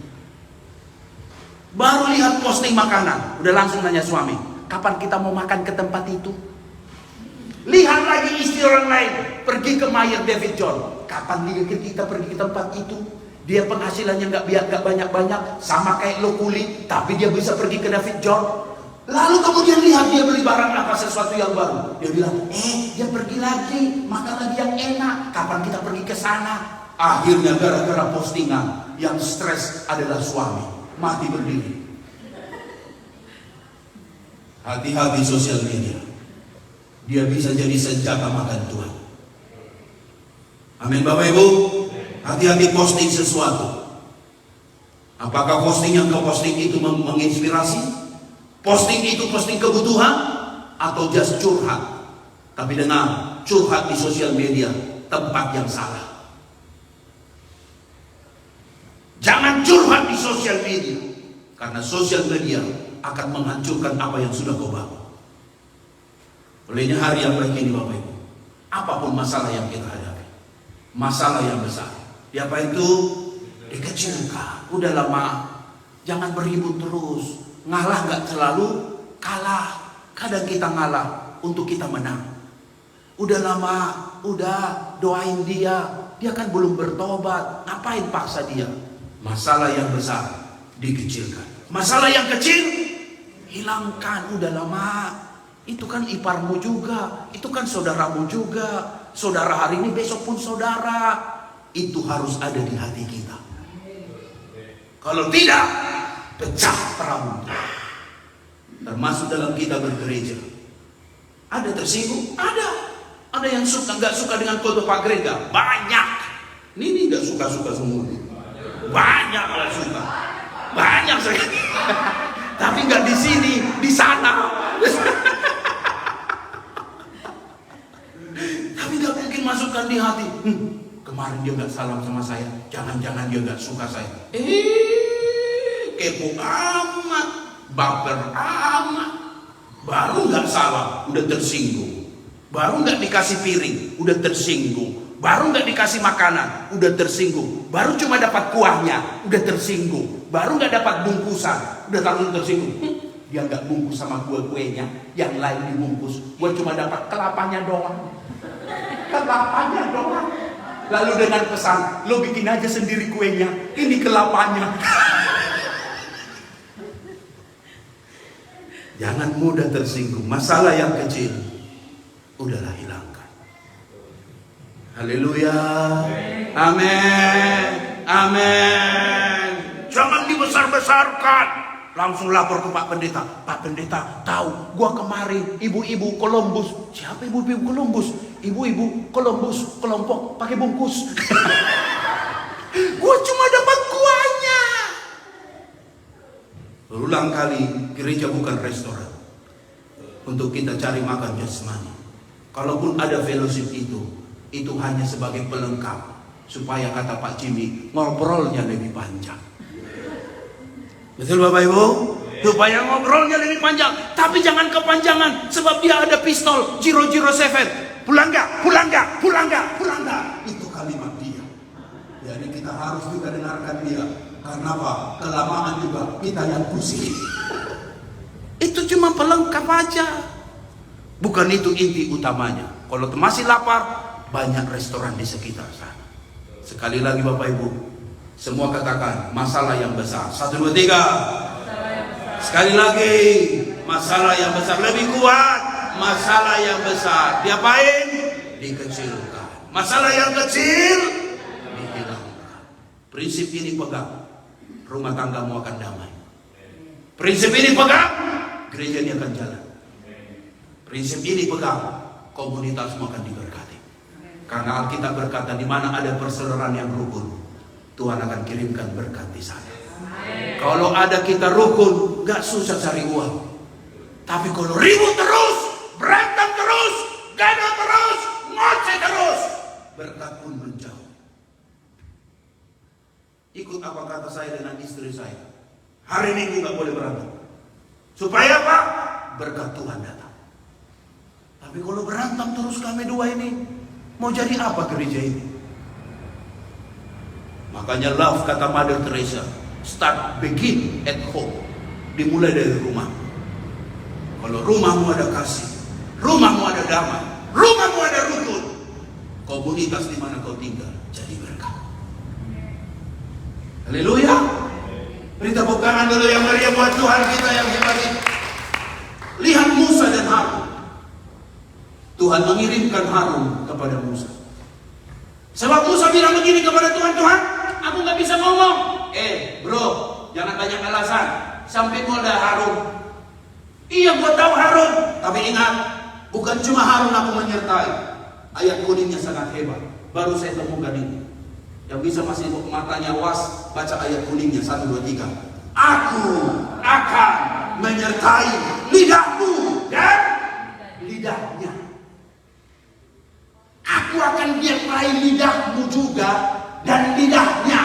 Speaker 4: Baru lihat posting makanan, udah langsung nanya suami, kapan kita mau makan ke tempat itu? Lihat lagi istri orang lain, pergi ke Mayer David John, kapan kita pergi ke tempat itu? Dia penghasilannya nggak banyak-banyak, sama kayak lo kulit, tapi dia bisa pergi ke David John. Lalu kemudian lihat dia beli barang apa, sesuatu yang baru. Dia bilang, dia pergi lagi, makan lagi yang enak, kapan kita pergi ke sana? Akhirnya gara-gara postingan, yang stres adalah suami. Mati berdiri. Hati-hati sosial media. Dia bisa jadi senjata makan Tuhan. Amin Bapak Ibu. Hati-hati posting sesuatu. Apakah posting yang kau posting itu menginspirasi? Posting itu posting kebutuhan? Atau just curhat? Tapi dengar, curhat di sosial media tempat yang salah. Jangan curhat di sosial media, karena sosial media akan menghancurkan apa yang sudah kau bangun. Olehnya hari yang baik ini Bapak Ibu, apapun masalah yang kita hadapi, masalah yang besar, apa itu? Dikecilkan. Udah lama, jangan beribut terus. Ngalah nggak selalu kalah. Kadang kita ngalah untuk kita menang. Udah lama, udah doain dia kan belum bertobat. Ngapain paksa dia? Masalah yang besar dikecilkan. Masalah yang kecil hilangkan. Udah lama. Itu kan iparmu juga. Itu kan saudaramu juga. Saudara hari ini besok pun saudara. Itu harus ada di hati kita. Kalau tidak, pecah perang. Termasuk dalam kita bergereja. Ada tersinggung? Ada yang nggak suka dengan khotbah gereja? Banyak. Ini nggak suka-suka semua. Banyak nggak suka. Banyak sekali. Tapi nggak di sini, di sana. Tapi nggak mungkin masukkan di hati. Kemarin dia nggak salam sama saya. Jangan-jangan dia nggak suka saya. Kepo amat, baper amat. Baru nggak salam, udah tersinggung. Baru nggak dikasih piring, udah tersinggung. Baru nggak dikasih makanan, udah tersinggung. Baru cuma dapat kuahnya, udah tersinggung. Baru nggak dapat bungkusan, udah langsung tersinggung. Dia nggak bungkus sama kuenya, yang lain dibungkus. Gua cuma dapat kelapanya doang. Kelapanya doang. Lalu dengan pesan, lo bikin aja sendiri kuenya. Ini kelapanya. Jangan mudah tersinggung. Masalah yang kecil, udahlah hilangkan. Haleluya. Amin. Amin. Jangan dibesar-besarkan. Langsung lapor ke Pak Pendeta. Pak Pendeta, tahu gua kemarin ibu-ibu Columbus. Siapa ibu-ibu Columbus? Ibu-ibu Columbus kelompok pakai bungkus. Gua cuma dapat kuahnya. Berulang kali, gereja bukan restoran untuk kita cari makan jasmani. Kalaupun ada fellowship itu hanya sebagai pelengkap supaya kata Pak Jimmy ngobrolnya lebih panjang. Betul Bapak Ibu? Supaya ngobrolnya lebih panjang. Tapi jangan kepanjangan, sebab dia ada pistol 007. Pulang gak? Pulang gak? Pulang gak? Pulang gak? Itu kalimat dia. Jadi kita harus juga dengarkan dia. Karena apa? Kelamaan juga kita yang pusing. Itu cuma pelengkap aja. Bukan itu inti utamanya. Kalau masih lapar, banyak restoran di sekitar sana. Sekali lagi Bapak Ibu, semua katakan masalah yang besar. 1, 2, 3. Sekali lagi, masalah yang besar. Lebih kuat, masalah yang besar. Diapain? Dikecilkan. Masalah yang kecil dihilangkan. Prinsip ini pegang, rumah tanggamu akan damai. Prinsip ini pegang, gereja ini akan jalan. Prinsip ini pegang, komunitasmu akan diberkati. Karena Alkitab berkata, di mana ada persaudaraan yang rukun, Tuhan akan kirimkan berkat di sana. Kalau ada kita rukun, gak susah cari uang. Tapi kalau ribut terus, berantem terus, gaduh terus, ngoceh terus, berkat pun menjauh. Ikut apa kata saya dengan istri saya. Hari Minggu gak boleh berantem. Supaya apa? Berkat Tuhan datang. Tapi kalau berantem terus kami dua ini, mau jadi apa gereja ini? Makanya love, kata Mother Teresa, begin at home. Dimulai dari rumah. Kalau rumahmu ada kasih, rumahmu ada damai, rumahmu ada rukun, komunitas di mana kau tinggal jadi berkat. Haleluya. Beri tepuk tangan dulu yang meriah buat Tuhan kita yang hebat ini. Lihat Musa dan Harun. Tuhan mengirimkan Harun kepada Musa. Sebab Musa bilang begini kepada Tuhan, Tuhan, aku gak bisa ngomong. Bro, jangan banyak alasan. Sampai mulai Harun. Iya, gua tahu Harun. Tapi ingat, bukan cuma Harun aku menyertai. Ayat kuningnya sangat hebat. Baru saya temukan ini. Yang bisa masih matanya was, baca ayat kuningnya 1, 2, 3. Aku akan menyertai lidahmu dan lidahnya. Aku akan menyertai lidahmu juga dan lidahnya,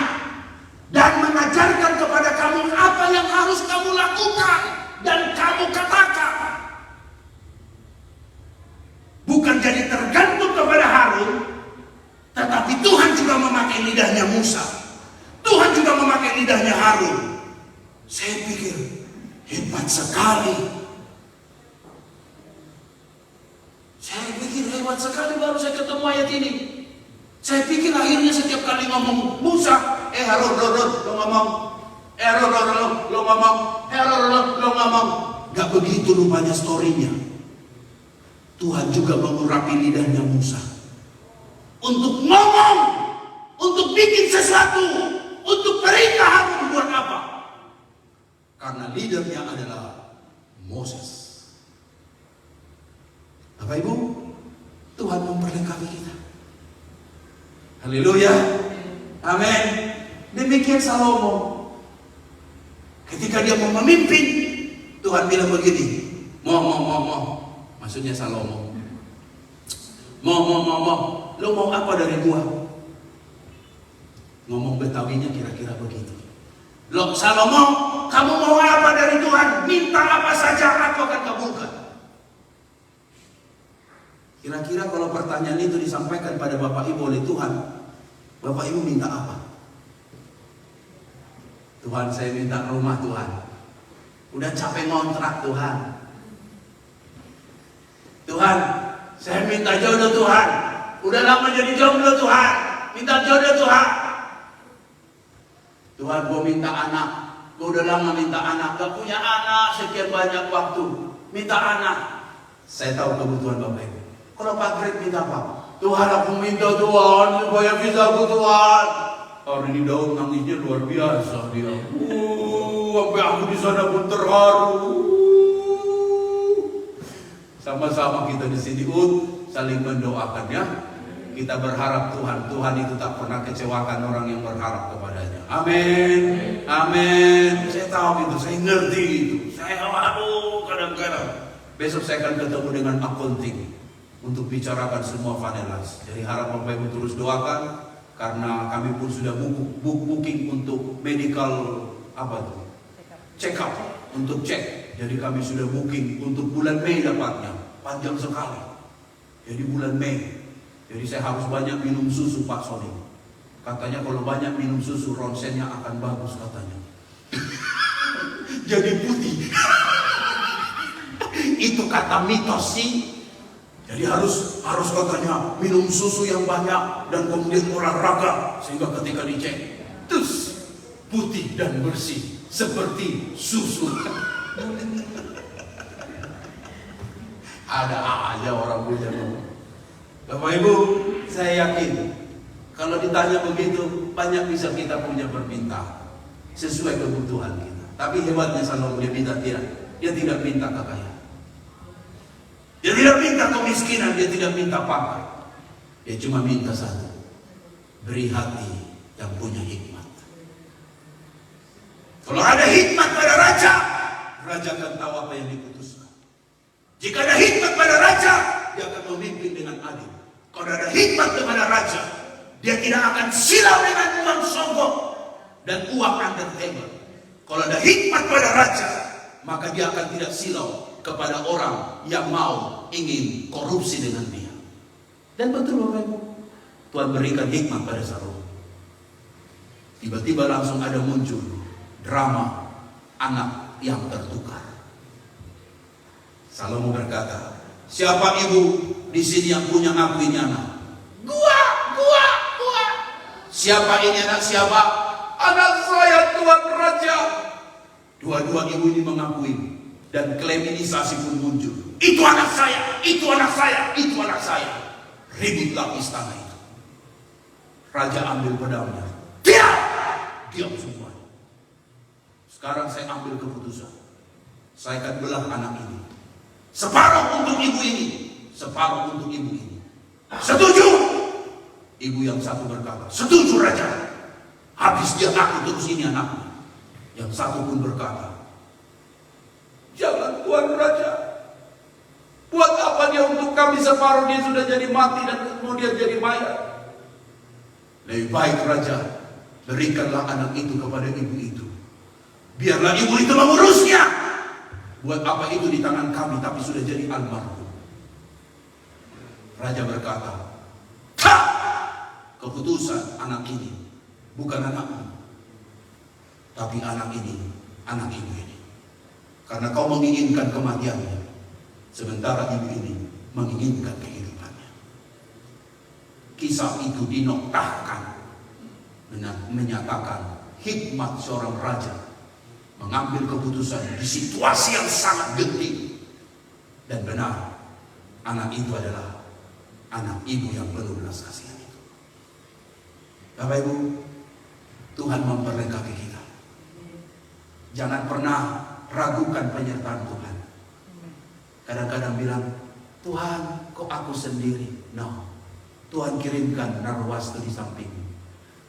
Speaker 4: dan mengajarkan kepada kamu apa yang harus kamu lakukan dan kamu katakan. Bukan jadi tergantung kepada Harun, tetapi Tuhan juga memakai lidahnya Musa. Tuhan juga memakai lidahnya Harun. Saya pikir hebat sekali. Saya pikir hebat sekali, baru saya ketemu ayat ini. Saya pikir akhirnya setiap kali ngomong Musa, Harun, lo ngomong. Harun, lo ngomong. Harun, lo ngomong. Gak begitu rupanya storynya. Tuhan juga mengurapi lidahnya Musa untuk ngomong, untuk bikin sesuatu, untuk perintah Harun buat apa? karena leadernya adalah Moses. Bapak Ibu, Tuhan memperlengkapi kita. Haleluya. Amin. Demikian Salomo. Ketika dia mau memimpin, Tuhan bilang begini, maksudnya Salomo. Lo mau apa dari gua? Ngomong Betawinya kira-kira begitu. Lo Salomo, kamu mau apa dari Tuhan? Minta apa saja, aku akan kabulkan. Kira-kira kalau pertanyaan itu disampaikan pada Bapak Ibu oleh Tuhan, Bapak Ibu minta apa? Tuhan, saya minta rumah Tuhan. Udah capek ngontrak Tuhan. Tuhan, saya minta jodoh Tuhan. Udah lama jadi jomblo Tuhan. Minta jodoh Tuhan. Tuhan, gue minta anak. Gue udah lama minta anak. Gak punya anak sekian banyak waktu. Minta anak. Saya tahu kebutuhan Bapak Ibu. Kalau Pak Greg minta apa? Tuhan, aku minta Tuhan supaya bisa aku Tuhan. Hari ini Daud nangisnya luar biasa dia. Sampai aku di sana pun terharu. Sama-sama kita di sini saling mendoakan ya. Kita berharap Tuhan itu tak pernah kecewakan orang yang berharap kepadanya. Amin. Amin. Saya tahu itu, saya ngerti itu. Saya kadang-kadang besok saya akan ketemu dengan akunting untuk bicarakan semua vanelas. Jadi harap Bapak Ibu terus doakan karena kami pun sudah booking untuk medical check up untuk cek. Jadi kami sudah booking untuk bulan Mei dapatnya. Panjang sekali. Jadi bulan Mei. Jadi saya harus banyak minum susu Pak Sony. Katanya kalau banyak minum susu ronsennya akan bagus katanya. Jadi putih. Itu kata mitos sih. Jadi harus katanya minum susu yang banyak dan kemudian olahraga sehingga ketika dicek terus putih dan bersih seperti susu. Ada aja orang punya ngomong. Bapak Ibu, saya yakin kalau ditanya begitu banyak bisa kita punya berminta sesuai kebutuhan kita. Tapi hebatnya Salomo dia minta tidak. Dia tidak minta kekayaan. Dia tidak minta kemiskinan, dia tidak minta pangkat. Dia cuma minta satu. Beri hati yang punya hikmat. Kalau ada hikmat pada raja, raja akan tahu apa yang diputuskan. Jika ada hikmat pada raja, dia akan memimpin dengan adil. Kalau ada hikmat kepada raja, dia tidak akan silau dengan uang sogok dan uang undertable. Kalau ada hikmat pada raja, maka dia akan tidak silau kepada orang yang mau ingin korupsi dengan dia. Dan betul Bapak Ibu, Tuhan berikan hikmat pada Salomo. Tiba-tiba langsung ada muncul drama anak yang tertukar. Salomo berkata, siapa ibu di sini yang punya aku ini anak? Gua. Siapa ini anak siapa? Anak saya Tuan Raja. Dua-dua ibu ini mengakui. Dan kleminisasi pun muncul. Itu anak saya, itu anak saya, itu anak saya. Ributlah istana itu. Raja ambil pedangnya. Diam semuanya. Sekarang saya ambil keputusan. Saya akan belah anak ini. Separuh untuk ibu ini, separuh untuk ibu ini. Setuju? Ibu yang satu berkata, setuju Raja. Habis dia aku terus ini anaknya. Yang satu pun berkata, jangan Tuan Raja. Buat apa dia untuk kami separuh, dia sudah jadi mati dan kemudian jadi mayat. Lebih baik Raja, berikanlah anak itu kepada ibu itu. Biarlah ibu itu mengurusnya. Buat apa itu di tangan kami tapi sudah jadi almarhum. Raja berkata, keputusan anak ini bukan anakmu, tapi anak ini, anak ibu ini. Karena kau menginginkan kematiannya, sementara ibu ini menginginkan kehidupannya. Kisah itu dinoktahkan, menyatakan hikmat seorang raja mengambil keputusan di situasi yang sangat genting. Dan benar, anak itu adalah anak ibu yang penuh belas kasihan itu. Bapak Ibu, Tuhan memperlengkapi kita. Jangan pernah ragukan penyertaan Tuhan. Kadang-kadang bilang, Tuhan kok aku sendiri? No, Tuhan kirimkan Narwastu di sampingmu.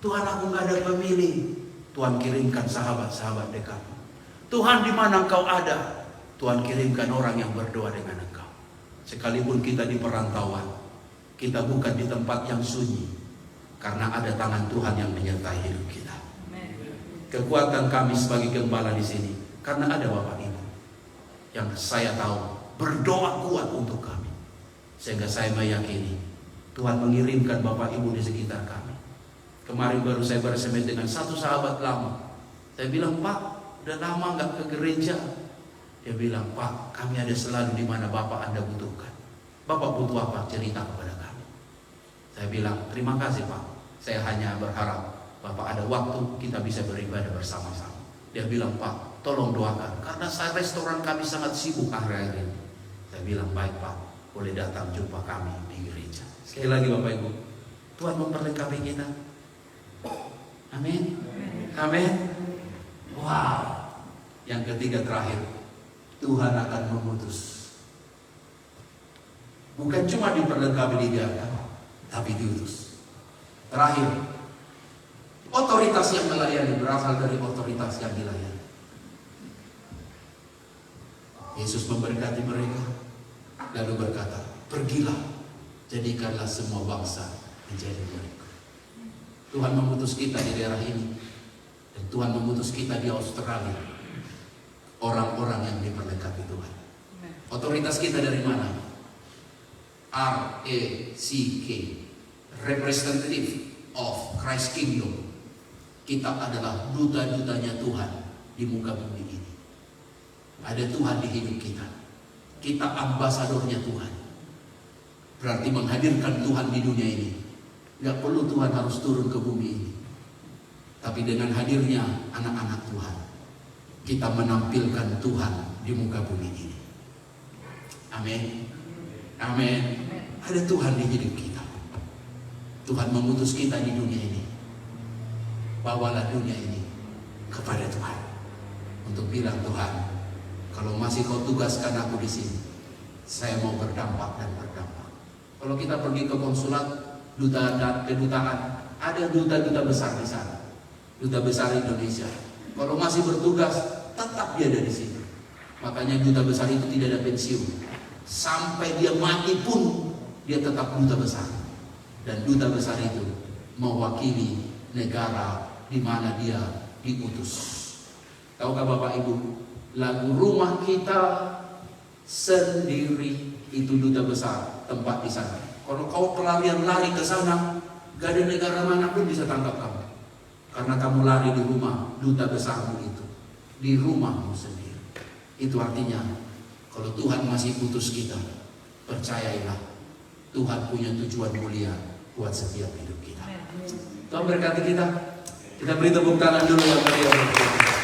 Speaker 4: Tuhan aku gak ada pemilih. Tuhan kirimkan sahabat-sahabat dekatmu. Tuhan di mana engkau ada? Tuhan kirimkan orang yang berdoa dengan engkau. Sekalipun kita di perantauan, kita bukan di tempat yang sunyi, karena ada tangan Tuhan yang menyertai hidup kita. Kekuatan kami sebagai gembala di sini karena ada Bapak Ibu yang saya tahu berdoa kuat untuk kami, sehingga saya meyakini Tuhan mengirimkan Bapak Ibu di sekitar kami. Kemarin baru saya bersama dengan satu sahabat lama. Saya bilang, Pak, udah lama nggak ke gereja. Dia bilang, Pak, kami ada selalu di mana Bapak Anda butuhkan. Bapak butuh apa? Cerita kepada kami. Saya bilang, terima kasih Pak. Saya hanya berharap Bapak ada waktu kita bisa beribadah bersama-sama. Dia bilang, Pak, tolong doakan, karena restoran kami sangat sibuk akhir-akhir ini. Saya bilang, baik Pak, boleh datang jumpa kami di gereja. Sekali lagi Bapak Ibu, Tuhan memperlengkapi kita. Amin. Amin. Wow. Yang ketiga terakhir, Tuhan akan memutus. Bukan cuma diperlengkapi, dibiarkan, tapi diutus. Terakhir, otoritas yang melayani berasal dari otoritas yang dilayani. Yesus memberkati mereka, lalu berkata, pergilah, jadikanlah semua bangsa menjadi murid. Tuhan memutus kita di daerah ini, dan Tuhan memutus kita di Australia. Orang-orang yang diperlengkapi Tuhan. Otoritas kita dari mana? RACK, Representative of Christ Kingdom. Kita adalah duta-dutanya Tuhan di muka bumi ini. Ada Tuhan di hidup kita. Kita ambasadornya Tuhan. Berarti menghadirkan Tuhan di dunia ini. Gak perlu Tuhan harus turun ke bumi ini. Tapi dengan hadirnya anak-anak Tuhan, kita menampilkan Tuhan di muka bumi ini. Amin. Amin. Ada Tuhan di hidup kita. Tuhan mengutus kita di dunia ini. Bawalah dunia ini kepada Tuhan untuk bilang, Tuhan, kalau masih kau tugaskan aku di sini, saya mau berdampak dan berdampak. Kalau kita pergi ke konsulat, kedutaan, ada duta-duta besar di sana, duta besar Indonesia. Kalau masih bertugas, tetap dia ada di sini. Makanya duta besar itu tidak ada pensiun. Sampai dia mati pun dia tetap duta besar. Dan duta besar itu mewakili negara di mana dia diutus. Tahukah Bapak Ibu, lagu Rumah Kita Sendiri itu duta besar tempat di sana. Kalau kau pelarian lari ke sana, gak ada negara manapun bisa tangkap kamu. Karena kamu lari di rumah duta besarmu itu, di rumahmu sendiri. Itu artinya, kalau Tuhan masih putus kita, percayailah, Tuhan punya tujuan mulia buat setiap hidup kita. Tuhan berkati kita. Kita beri tepuk tangan dulu yang meriah.